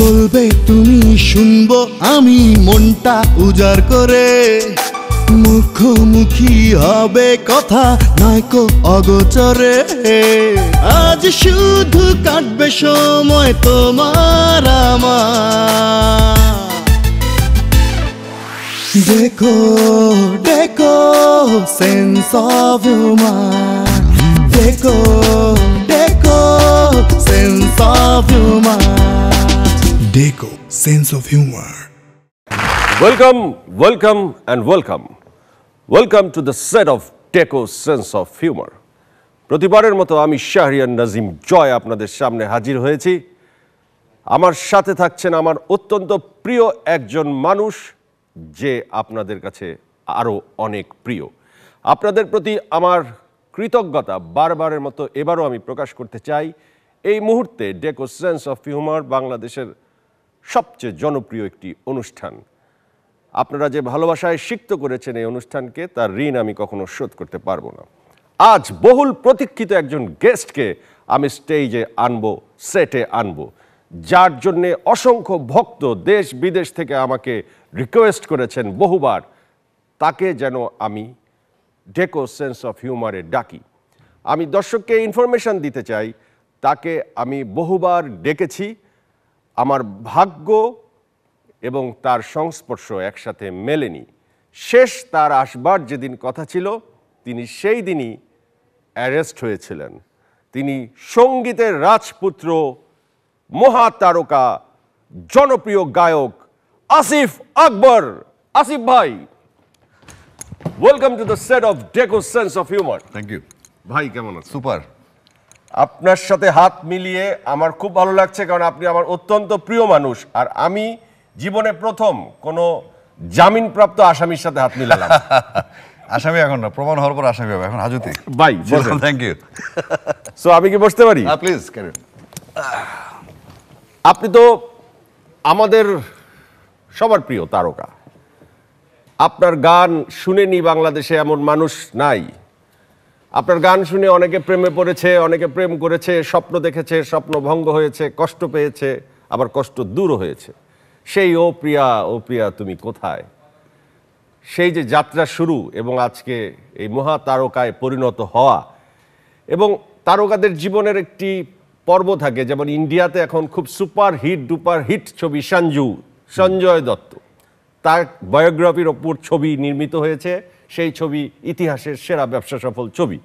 বলবে তুমি শুনবো আমি মনটা উজাড় করে, মুখোমুখি হবে কথা নয়কো অগোচরে। আজ শুধু কাটবে সময় তোমার আমার। দেখো দেখো সেন্স অফ হিউমার, দেখো দেখো সেন্স অফ হিউমার, দেখো sense of humour. Welcome, welcome and welcome. Welcome to the set of Deco Sense of Humor. প্রতিবারের মতো আমি শাহরিয়ার নাজিম জয় আপনাদের সামনে হাজির হয়েছি। আমার সাথে থাকছেন আমার অত্যন্ত প্রিয় একজন মানুষ, যে আপনাদের কাছে আরও অনেক প্রিয়। আপনাদের প্রতি আমার কৃতজ্ঞতা বারবারের মতো এবারও আমি প্রকাশ করতে চাই। এই মুহূর্তে ডেকো সেন্স অফ হিউমার বাংলাদেশের সবচেয়ে জনপ্রিয় একটি অনুষ্ঠান। আপনারা যে ভালোবাসায় সিক্ত করেছেন এই অনুষ্ঠানকে, তার ঋণ আমি কখনো শোধ করতে পারবো না। আজ বহুল প্রতীক্ষিত একজন গেস্টকে আমি স্টেজে আনবো, সেটে আনবো, যার জন্যে অসংখ্য ভক্ত দেশ বিদেশ থেকে আমাকে রিকোয়েস্ট করেছেন বহুবার, তাকে যেন আমি ডেকো সেন্স অফ হিউমারে ডাকি। আমি দর্শককে ইনফরমেশন দিতে চাই, তাকে আমি বহুবার ডেকেছি। আমার ভাগ্য এবং তার সংস্পর্শ একসাথে মেলেনি। শেষ তার আসবার যেদিন কথা ছিল, তিনি সেই দিনই অ্যারেস্ট হয়েছিলেন। তিনি সঙ্গীতের রাজপুত্র, মহাতারকা, জনপ্রিয় গায়ক আসিফ আকবর। আসিফ ভাই, welcome to the set of ডেকো sense of humour. Thank you ভাই কেমন আছেন? সুপার। আপনার সাথে হাত মিলিয়ে আমার খুব ভালো লাগছে, কারণ আপনি আমার অত্যন্ত প্রিয় মানুষ। আর আমি জীবনে প্রথম কোনো জামিনপ্রাপ্ত আসামির সাথে হাত মিলালাম। আসামি এখন না, প্রমাণ হওয়ার পর আসামি হবে, এখন হাজতে। ভাই থ্যাংক ইউ। সো আমি কি বসতে পারি? Please Karen. আপনি তো আমাদের সবার প্রিয় তারকা। আপনার গান শুনেনি বাংলাদেশে এমন মানুষ নাই। আপনার গান শুনে অনেকে প্রেমে পড়েছে, অনেকে প্রেম করেছে, স্বপ্ন দেখেছে, স্বপ্ন ভঙ্গ হয়েছে, কষ্ট পেয়েছে, আবার কষ্ট দূরও হয়েছে। সেই ও প্রিয়া তুমি কোথায়, সেই যে যাত্রা শুরু এবং আজকে এই মহা তারকায় পরিণত হওয়া। এবং তারকাদের জীবনের একটি পর্ব থাকে, যেমন ইন্ডিয়াতে এখন খুব সুপার হিট ডুপার হিট ছবি সঞ্জয় দত্ত, তার বায়োগ্রাফির ওপর ছবি নির্মিত হয়েছে। সেই ছবি ইতিহাসের সেরা ব্যবসা সফল ছবি।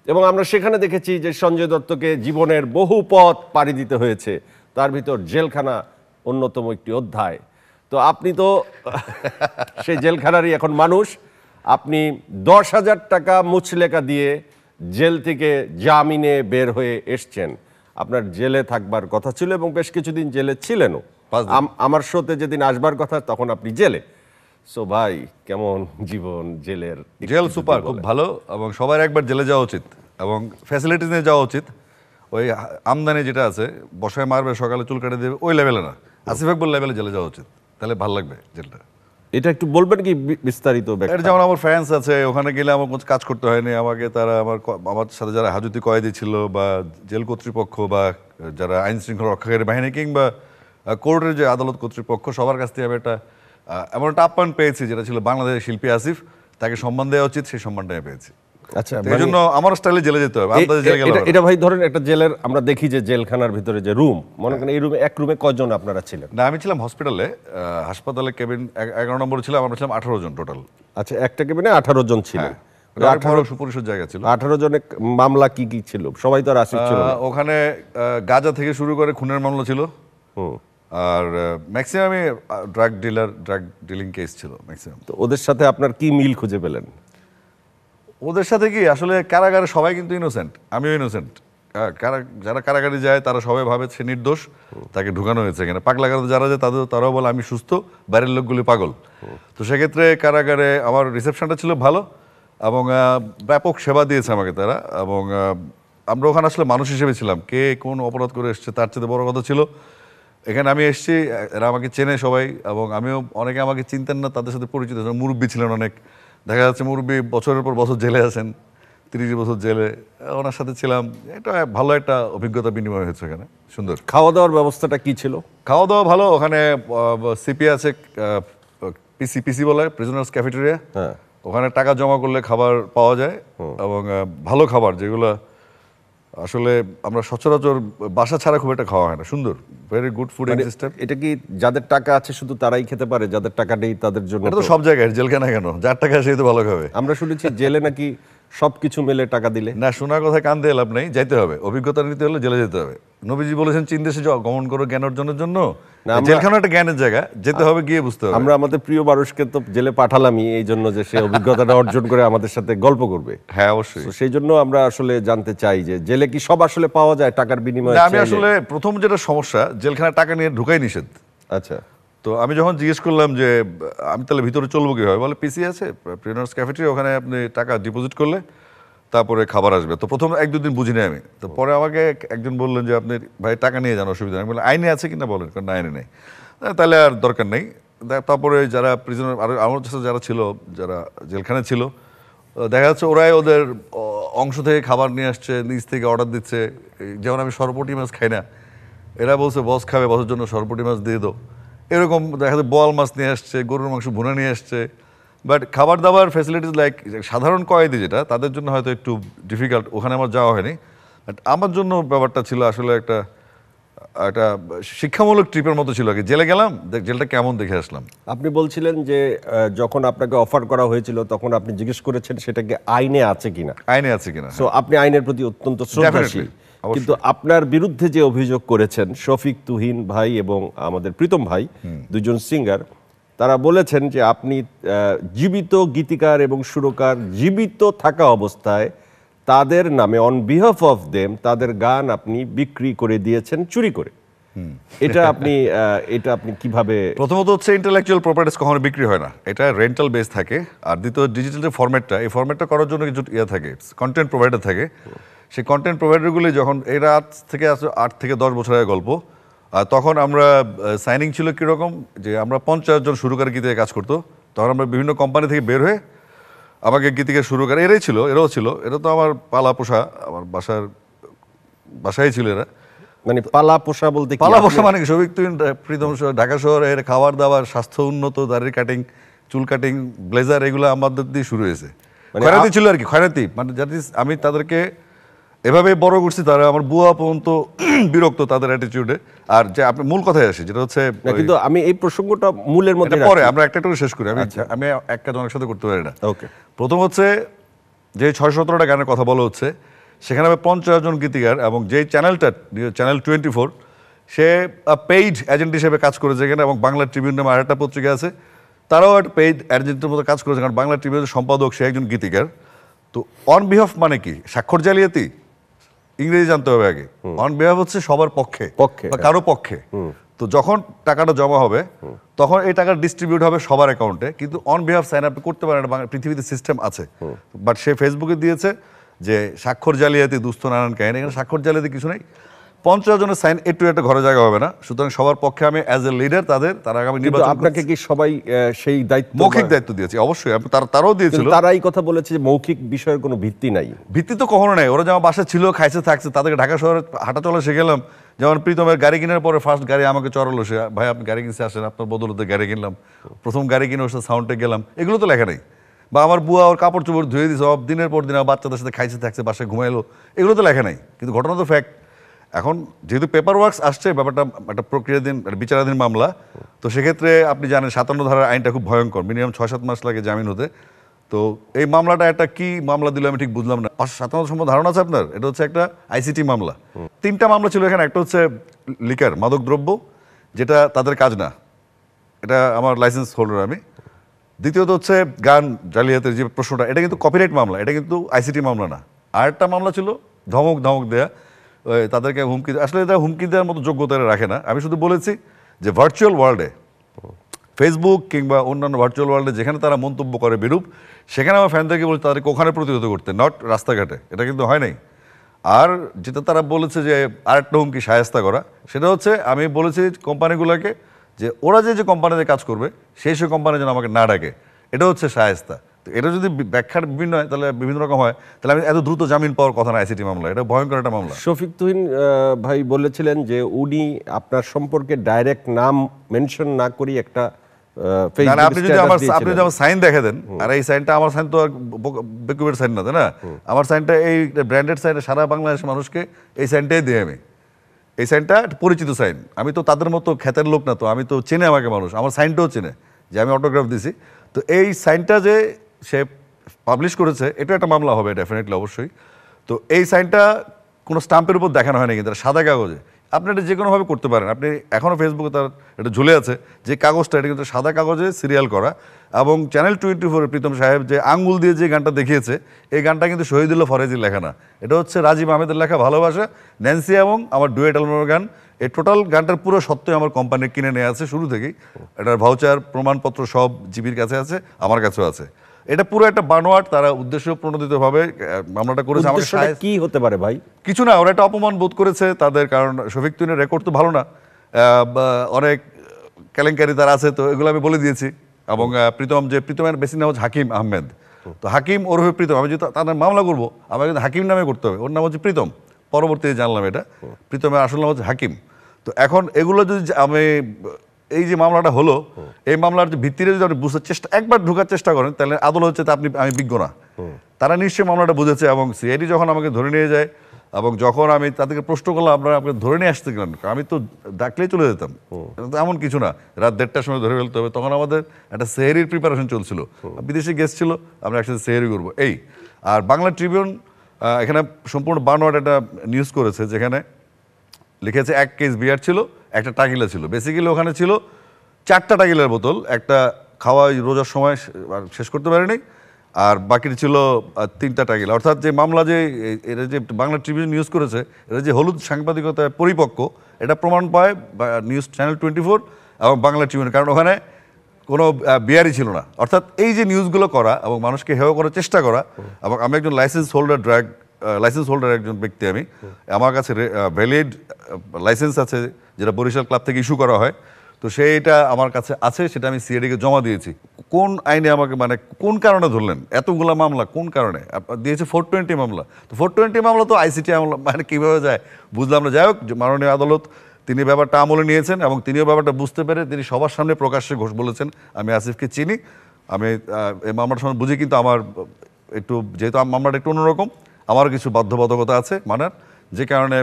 এবং আমরা সেখানে দেখেছি যে সঞ্জয় দত্তকে জীবনের বহু পথ পাড়ি দিতে হয়েছে, তার ভিতর জেলখানা অন্যতম একটি অধ্যায়। তো আপনি তো সেই জেলখানারই এখন মানুষ। আপনি 10,000 টাকা মুচলেকা দিয়ে জেল থেকে জামিনে বের হয়ে এসছেন। আপনার জেলে থাকবার কথা ছিল এবং বেশ কিছুদিন জেলে ছিলেনও। আমার শোতে যেদিন আসবার কথা তখন আপনি জেলে। সো ভাই, কেমন জীবন জেলের? জেল সুপার, খুব ভালো। এবং সবার একবার জেলে যাওয়া উচিত এবং ফ্যাসিলিটিস নিয়ে যাওয়া উচিত। ওই আমদানি যেটা আছে, বসায় মারবে, সকালে চুল কাটে দেবে, ওই লেভেলে না, আসিফ আকবর লেভেলে জেলে যাওয়া উচিত। তাহলে ভালো লাগবে জেলটা। এটা একটু বলবেন কি বিস্তারিত? যেমন আমার ফ্যান্স আছে, ওখানে গেলে আমার কোনো কাজ করতে হয়নি আমাকে। তারা আমার সাথে যারা হাজতি কয়েদি ছিল, বা জেল কর্তৃপক্ষ, বা যারা আইন শৃঙ্খলা রক্ষাকারী বাহিনী, কিংবা কোর্টের যে আদালত কর্তৃপক্ষ, সবার কাছ থেকে আমি এমন একটা আপ্যায়ন পেয়েছি যেটা ছিল বাংলাদেশের শিল্পী আসিফ, তাকে সম্মান দেওয়া উচিত, সেই সম্মানটা আমি পেয়েছি। আচ্ছা, এই জন্য আমার স্টাইলে জেলে যেতে হবে। এটা ভাই ধরেন একটা জেলের, আমরা দেখি যে জেলখানার ভিতরে যে রুম, মনে করেন এই রুমে এক রুমে কয়জন আপনারা ছিলেন? না, আমি ছিলাম হসপিটালে, হাসপাতালে কেবিন 11 নম্বরে ছিলাম, আমরা ছিলাম 18 জন টোটাল। আচ্ছা, একটা কেবিনে 18 জন ছিলেন। 18 সুপরিসর জায়গা ছিল। 18 জনের মামলা কি কি ছিল? সবাই তো আর আসিফ ছিল না। ওখানে গাঁজা থেকে শুরু করে খুনের মামলা ছিল, আর ম্যাক্সিমামই ড্রাগ ডিলিং কেস ছিল ম্যাক্সিমাম। তো ওদের সাথে আপনার কি মিল খুঁজে পেলেন? ওদের সাথে কি, আসলে কারাগারে সবাই কিন্তু ইনোসেন্ট, আমিও ইনোসেন্ট। যারা কারাগারে যায় তারা সবাই ভাবে সে নির্দোষ, তাকে ঢুকানো হয়েছে এখানে। পাগলাগারে যারা যায় তারাও বলে আমি সুস্থ, বাইরের লোকগুলি পাগল। তো সেক্ষেত্রে কারাগারে আমার রিসেপশনটা ছিল ভালো এবং ব্যাপক সেবা দিয়েছে আমাকে তারা। এবং আমরা ওখানে আসলে মানুষ হিসেবে ছিলাম, কে কোন অপরাধ করে এসছে তার চেয়ে বড় কথা ছিল এখানে আমি এসেছি, এরা আমাকে চেনে সবাই, এবং আমিও, অনেকে আমাকে চিনতেন না, তাদের সাথে পরিচিত। মুরব্বী ছিলেন অনেক, দেখা যাচ্ছে মুরব্বী বছরের পর বছর জেলে আছেন, 30 বছর জেলে ওনার সাথে ছিলাম। এটা ভালো একটা অভিজ্ঞতা বিনিময় হয়েছে এখানে, সুন্দর। খাওয়া দাওয়ার ব্যবস্থাটা কি ছিল? খাওয়া দাওয়া ভালো, ওখানে সিপি আছে, পিসি বলে প্রিজনার্স ক্যাফেটেরিয়া, হ্যাঁ, ওখানে টাকা জমা করলে খাবার পাওয়া যায় এবং ভালো খাবার, যেগুলো আসলে আমরা সচরাচর বাসা ছাড়া খুব একটা খাওয়া হয় না। সুন্দর, ভেরি গুড ফুডিং সিস্টেম। এটা কি যাদের টাকা আছে শুধু তারাই খেতে পারে, যাদের টাকা নেই তাদের জন্য? এটা তো সব জায়গায়, জেলখানা কেন, যার টাকা সেই তো ভালো খাবে। আমরা শুনেছি জেলে নাকি সবকিছু মেলে টাকা দিলে। না, শোনার কথা কান দিয়ে লাভ নেই, যাইতে হবে, অভিজ্ঞতা নিতে হলে জেলে যেতে হবে। নবীজি বলেছেন চীন দেশে গমন করো জ্ঞান অর্জনের জন্য। জেলখানা একটা জ্ঞানের জায়গা, যেতে হবে, গিয়ে বুঝতে হবে। আমরা আমাদের প্রিয় মানুষকে তো জেলে পাঠালামই এই জন্য যে সে অভিজ্ঞতাটা অর্জন করে আমাদের সাথে গল্প করবে। হ্যাঁ, অবশ্যই। তো সেই জন্য আমরা আসলে জানতে চাই যে জেলে কি সব আসলে পাওয়া যায় টাকার বিনিময়ে? না, আমি আসলে প্রথম যেটা সমস্যা, জেলখানা টাকা নিয়ে ঢুকাই নিষেধ। আচ্ছা, তো আমি যখন জিজ্ঞেস করলাম যে আমি তাহলে ভিতরে চলবো কীভাবে, বলে পিসি আছে, প্রিজনার্স ক্যাফেটেরিয়া, ওখানে আপনি টাকা ডিপোজিট করলে তারপরে খাবার আসবে। তো প্রথম 1-2 দিন বুঝিনি আমি। তো পরে আমাকে একজন বললেন যে আপনি ভাই টাকা নিয়ে যান, অসুবিধা নেই। আমি বললাম আইনে আছে কিনা বলেন, কারণ আইনে নেই। তাহলে আর দরকার নেই। তারপরে যারা প্রিজনার, আর আমার কাছে যারা ছিল, যারা জেলখানায় ছিল, দেখা যাচ্ছে ওরাই ওদের অংশ থেকে খাবার নিয়ে আসছে, নিজ থেকে অর্ডার দিচ্ছে। যেমন আমি সরপটি মাছ খাই না, এরা বলছে বস খাবে, বসের জন্য সরপটি মাছ দিয়ে দাও। এরকম দেখা যাচ্ছে বোয়াল মাছ নিয়ে আসছে, গরুর মাংস ভুনা নিয়ে আসছে। বাট খাবার দাবার ফ্যাসিলিটিস লাইক সাধারণ কয়েদি যেটা, তাদের জন্য হয়তো একটু ডিফিকাল্ট, ওখানে আমার যাওয়া হয়নি। বাট আমার জন্য ব্যাপারটা ছিল আসলে একটা শিক্ষামূলক ট্রিপের মতো ছিল। জেলে গেলাম, জেলটা কেমন দেখে আসলাম। আপনি বলছিলেন যে যখন আপনাকে অফার করা হয়েছিল তখন আপনি জিজ্ঞেস করেছেন সেটাকে আইনে আছে কিনা। আইনে আছে কিনা। সো আপনি আইনের প্রতি অত্যন্ত শ্রদ্ধাশীল, Definitely, কিন্তু আপনার বিরুদ্ধে যে অভিযোগ করেছেন শফিক তুহিন ভাই এবং আমাদের প্রীতম ভাই, দুজন সিঙ্গার, তারা বলেছেন যে আপনি জীবিত গীতিকার এবং সুরকার জীবিত থাকা অবস্থায় তাদের নামে অন বিহাফ অফ দেম তাদের গান আপনি বিক্রি করে দিয়েছেন চুরি করে। এটা আপনি কিভাবে? প্রথমত হচ্ছে ইন্টেলেকচুয়াল প্রপার্টিস কখনো বিক্রি হয় না, এটা রেন্টাল বেস থাকে। আর দ্বিতীয়, ডিজিটাল যে ফরম্যাটটা, এই ফরম্যাটটা করার জন্য কিছু থাকে, কন্টেন্ট প্রোভাইডার থাকে। সেই কন্টেন্ট প্রোভাইডারগুলি যখন, এরা 8 থেকে 10 বছরের গল্প, আর তখন আমরা সাইনিং ছিল কীরকম, যে আমরা 50 জন সুরকার গীতিকে কাজ করতো। তখন আমরা বিভিন্ন কোম্পানি থেকে বের হয়ে আমাকে গীতিকে সুরকার, এরাও ছিল, এরা তো আমার পালা পোষা, আমার বাসায় ছিল এরা। মানে পালা পোষা বলতে কি? পালা পোষা মানে শফিক তুহিন, প্রীতম, ঢাকা শহরের খাবার দাবার, স্বাস্থ্য উন্নত, দাড়ি কাটিং, চুল কাটিং, ব্লেজার, এগুলো আমাদের দিয়ে শুরু হয়েছে। খয়রাতি ছিল আর কি, খয়রাতি মানে যাতে আমি তাদেরকে এভাবে বড় করছি, তারা আমার বুয়া পর্যন্ত বিরক্ত তাদের অ্যাটিটিউডে। আর যে আপনি মূল কথায় আসি, যেটা হচ্ছে, কিন্তু আমি এই প্রসঙ্গটা মূলের মধ্যে পরে আমরা একটা শেষ করি। আমি এক কাজ অনেক সাথে করতে পারি না। ওকে। প্রথম হচ্ছে যে 617টা গানের কথা বলা হচ্ছে, সেখানে আমি 50 জন গীতিকার, এবং যে চ্যানেলটা, চ্যানেল 24, সে পেইড এজেন্ট হিসেবে কাজ করেছে এখানে, এবং বাংলা ট্রিবিউন নামে আরেকটা পত্রিকা আছে, তারাও একটা পেইড এজেন্টের মতো কাজ করেছে, কারণ বাংলা ট্রিবিউনের সম্পাদক সে একজন গীতিকার। তো অন বিহাফ মানে কি? স্বাক্ষর জালিয়াতি, ইংরেজি জানতে হবে আগে। অন বিহাফ হচ্ছে সবার পক্ষে বা কারো পক্ষে। তো যখন টাকাটা জমা হবে তখন এই টাকা ডিস্ট্রিবিউট হবে সবার অ্যাকাউন্টে, কিন্তু অন বিহাফ সাইন আপ করতে পারেন না, পৃথিবীতে সিস্টেম আছে। বাট সে ফেসবুকে দিয়েছে যে স্বাক্ষর জালিয়াতি, দুস্থ নানান কাহিনী। এখানে স্বাক্ষর জালিয়াতি কিছু নেই। 50 জনের সাইন একটু একটা ঘরে জায়গা হবে না। সুতরাং সবার পক্ষে আমি অ্যাজ এ লিডার তার আগামী নির্বাচন, আপনাকে কি সবাই সেই দায়িত্ব, মৌখিক দায়িত্ব দিয়েছি? অবশ্যই, তারাও দিয়েছিল। তারা এই কথা বলেছে যে মৌখিক বিষয়ের কোনো ভিত্তি নাই। ভিত্তি তো কখনো নাই। ওরা যেমন বাসা ছিল, খাইছে, থাকছে, তাদেরকে ঢাকা শহরে হাঁটা চলা শিখেলাম। যেমন প্রীতমের গাড়ি কেনার পরে ফার্স্ট গাড়ি আমাকে চড়ালো সে, ভাই আপনি গাড়ি কিনতে আসেন, আপনার বদলতে গাড়ি কিনলাম, প্রথম গাড়ি কিনে ওর সাথে সাউন্ডে গেলাম, এগুলো তো লেখা নেই। বা আমার বুয়া ওর কাপড় চোপড় ধুয়ে দিয়েছে সব, দিনের পর দিন আমার বাচ্চাদের সাথে খাইছে, থাকছে, বাসায় ঘুমাইলো, এগুলো তো লেখা নেই। কিন্তু ঘটনা তো ফ্যাক্ট। এখন যেহেতু পেপার ওয়ার্কস আসছে, ব্যাপারটা একটা প্রক্রিয়াধীন, বিচারাধীন মামলা, তো সেক্ষেত্রে আপনি জানেন 57 ধারার আইনটা খুব ভয়ঙ্কর, মিনিমাম 6-7 মাস লাগে জামিন হতে। তো এই মামলাটা একটা কি মামলা দিল আমি ঠিক বুঝলাম না। 57 সম্বন্ধে ধারণা আছে আপনার? এটা হচ্ছে একটা আইসিটি মামলা। 3টা মামলা ছিল এখানে। একটা হচ্ছে লিকার, মাদক দ্রব্য, যেটা তাদের কাজ না, এটা আমার লাইসেন্স হোল্ডার আমি। দ্বিতীয়ত হচ্ছে গান জালিয়াতের যে প্রশ্নটা, এটা কিন্তু কপিরাইট মামলা, এটা কিন্তু আইসিটি মামলা না। আরেকটা মামলা ছিল ধমক দেয়া, তাদেরকে হুমকি। আসলে এটা হুমকি দেওয়ার মতো যোগ্যতা রাখে না। আমি শুধু বলেছি যে ভার্চুয়াল ওয়ার্ল্ডে, ফেসবুক কিংবা অন্যান্য ভার্চুয়াল ওয়ার্ল্ডে যেখানে তারা মন্তব্য করে বিরূপ, সেখানে আমার ফ্যানদেরকে বলছি তাদেরকে ওখানে প্রতিহত করতে, নট রাস্তাঘাটে। এটা কিন্তু হয় নাই। আর যেটা তারা বলেছে যে আরেকটা হুমকি শায়েস্তা করা, সেটা হচ্ছে আমি বলেছি কোম্পানিগুলোকে যে ওরা যে কোম্পানিতে কাজ করবে সেই কোম্পানি যেন আমাকে না ডাকে, এটা হচ্ছে শায়েস্তা। তো এটা যদি ব্যাখ্যার বিভিন্ন হয়, তাহলে বিভিন্ন রকম হয়, তাহলে আমি এত দ্রুত জামিন পাওয়ার কথা না আইসিটি মামলা, এটা ভয়ঙ্কর একটা মামলা। শফিক তুহিন ভাই বলেছিলেন যে উনি আপনার সম্পর্কে ডাইরেক্ট নাম মেনশন না করি একটা না, আপনি যদি আমার সাইন দেখে দেন, আর এই সাইনটা আমার সাইন তো আর বেকুবের সাইন না, তাই না? আমার সাইনটা এই ব্র্যান্ডেড সাইন, সারা বাংলাদেশের মানুষকে এই সাইনটাই দিই আমি। এই সাইনটা পরিচিত সাইন, আমি তো তাদের মতো খ্যাতের লোক না, তো আমি তো চেনে আমাকে মানুষ, আমার সাইনটাও চেনে যে আমি অটোগ্রাফ দিছি। তো এই সাইনটা যে সে পাবলিশ করেছে, এটা একটা মামলা হবে ডেফিনেটলি, অবশ্যই। তো এই সাইনটা কোনো স্টাম্পের উপর দেখানো হয় না, কিন্তু সাদা কাগজে আপনি এটা যে কোনোভাবে করতে পারেন। আপনি এখনও ফেসবুকে তার এটা ঝুলে আছে যে কাগজটা, এটা কিন্তু সাদা কাগজে সিরিয়াল করা। এবং চ্যানেল 24 প্রীতম সাহেব যে আঙ্গুল দিয়ে যে গানটা দেখিয়েছে, এই গানটা কিন্তু শহীদুল্লাহ ফরাজির লেখা না, এটা হচ্ছে রাজীব আহমেদের লেখা ভালোবাসা, ন্যান্সি এবং আমার ডুয়েট অ্যালবামের গান। এই টোটাল গানটার পুরো সত্যই আমার কোম্পানি কিনে নিয়ে আছে শুরু থেকেই। এটার ভাউচার প্রমাণপত্র সব জিবির কাছে আছে, আমার কাছেও আছে। এটা পুরো একটা বানোয়াট, তারা উদ্দেশ্য প্রণোদিতভাবে মামলাটা করেছে। উদ্দেশ্যটা কি হতে পারে ভাই? কিছু না, ওরা একটা অপমান বোধ করেছে তাদের, কারণ শফিক তুহিনের রেকর্ড তো ভালো না, অনেক কেলেঙ্কারি তার আছে, তো এগুলো আমি বলে দিয়েছি। এবং প্রীতমের বেশি নাম হচ্ছে হাকিম আহমেদ, তো হাকিম ওরফে প্রীতম, আমি যদি তাদের মামলা করবো আমাকে কিন্তু হাকিম নামে করতে হবে, ওর নাম হচ্ছে প্রীতম। পরবর্তীতে জানলাম এটা প্রীতমের আসল নাম হচ্ছে হাকিম। তো এখন এগুলো যদি আমি, এই যে মামলাটা হলো, এই মামলার যে ভিত্তিতে যদি আপনি বুঝতে একবার ঢোকার চেষ্টা করেন, তাহলে আদালত হচ্ছে আমি বিজ্ঞ না। তারা নিশ্চয়ই মামলাটা বুঝেছে। এবং সিআইডি যখন আমাকে ধরে নিয়ে যায়, এবং যখন আমি তাদেরকে প্রশ্ন করলাম আপনারা আপনাকে ধরে নিয়ে আসতে গেলেন, আমি তো ডাকলেই চলে যেতাম, এমন কিছু না, রাত 1:30টার সময় ধরে ফেলতে হবে। তখন আমাদের একটা সেহরির প্রিপারেশন চলছিল, বিদেশি গেস্ট ছিল, আমরা একসাথে সেহরি করবো এই। আর বাংলা ট্রিবিউন এখানে সম্পূর্ণ বানোয়াট একটা নিউজ করেছে, যেখানে লিখেছে 1 কেস বিয়ার ছিল, একটা টাকিলা ছিল। বেসিক্যালি ওখানে ছিল 4টা টাকিলার বোতল, একটা খাওয়া রোজার সময় শেষ করতে পারেনি, আর বাকিটা ছিল 3টা টাকিলা। অর্থাৎ যে মামলা, যে এটা যে বাংলা ট্রিবিউন নিউজ করেছে, এটা যে হলুদ সাংবাদিকতায় পরিপক্ক, এটা প্রমাণ পায় নিউজ চ্যানেল 24 এবং বাংলা ট্রিবিউন, কারণ ওখানে কোনো বিয়ারই ছিল না। অর্থাৎ এই যে নিউজগুলো করা এবং মানুষকে হেয় করার চেষ্টা করা, এবং আমি একজন লাইসেন্স হোল্ডার একজন ব্যক্তি, আমি আমার কাছে ভ্যালিড লাইসেন্স আছে, যেটা বরিশাল ক্লাব থেকে ইস্যু করা হয়, তো সেইটা আমার কাছে আছে, সেটা আমি সিআইডিকে জমা দিয়েছি। কোন আইনে আমাকে, মানে কোন কারণে ধরলেন, এতগুলো মামলা কোন কারণে দিয়েছে? 420 মামলা। তো 420 মামলা তো আইসিটি মামলা, মানে কীভাবে যায় বুঝলাম না। যাই হোক, মাননীয় আদালত তিনি ব্যাপারটা আমলে নিয়েছেন, এবং তিনিও ব্যাপারটা বুঝতে পেরে তিনি সবার সামনে প্রকাশ্যে ঘোষ বলেছেন, আমি আসিফকে চিনি, আমি এই মামলার সময় বুঝি, কিন্তু আমার একটু, যেহেতু মামলাটা একটু অন্যরকম, আমার কিছু বাধ্যবাধকতা আছে মানার, যে কারণে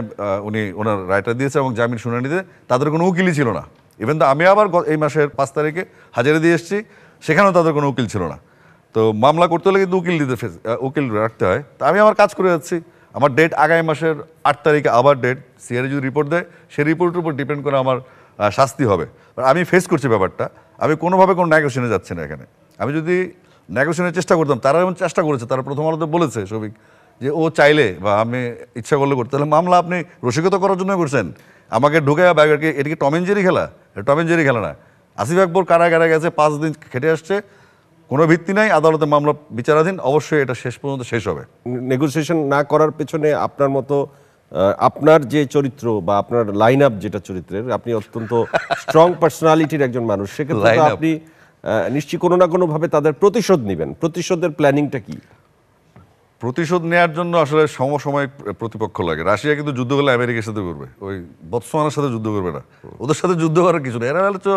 উনি ওনার রায়টা দিয়েছে। এবং জামিন শুনানিতে তাদের কোনো উকিলই ছিল না। ইভেন তো আমি আবার এই মাসের 5 তারিখে হাজিরা দিয়ে এসেছি, সেখানেও তাদের কোনো উকিল ছিল না। তো মামলা করতে হলে কিন্তু উকিল রাখতে হয়। তা আমি আমার কাজ করে যাচ্ছি। আমার ডেট আগামী মাসের 8 তারিখে আবার ডেট, সিআরই যদি রিপোর্ট দেয়, সেই রিপোর্টের উপর ডিপেন্ড করে আমার শাস্তি হবে। আমি ফেস করছি ব্যাপারটা, আমি কোনোভাবে কোনো নেগোশিয়েশনে যাচ্ছি না এখানে। আমি যদি নেগোশিয়েশনের চেষ্টা করতাম, তারা যেমন চেষ্টা করেছে, তারা প্রথম আলোতে বলেছে শফিক যে ও চাইলে বা আমি ইচ্ছা করলে করতে, তাহলে মামলা আপনি রসিকতা করার জন্য করছেন, আমাকে ঢুকে ব্যাগকে, এটা কি টম এন্ড জেরি খেলা? টম এন্ড জেরি খেলা না। আসিফ আকবর কারাগারে গেছে, 5 দিন খেটে আসছে, কোনো ভিত্তি নাই, আদালতে মামলা বিচারাধীন, অবশ্যই এটা শেষ পর্যন্ত শেষ হবে। নেগোসিয়েশন না করার পেছনে আপনার মতো, আপনার যে চরিত্র বা আপনার লাইন আপ যেটা চরিত্রের, আপনি অত্যন্ত স্ট্রং পার্সোনালিটির একজন মানুষ, সেক্ষেত্রে তো আপনি নিশ্চয়ই কোনো না কোনোভাবে তাদের প্রতিশোধ নেবেন। প্রতিশোধের প্ল্যানিংটা কি? প্রতিশোধ নেওয়ার জন্য আসলে সমসাময়িক প্রতিপক্ষ লাগে। রাশিয়া কিন্তু যুদ্ধ করলে আমেরিকার সাথে করবে, ওই বতসোয়ানার সাথে যুদ্ধ করবে না, ওদের সাথে যুদ্ধ করার কিছু নেই। এরা হচ্ছে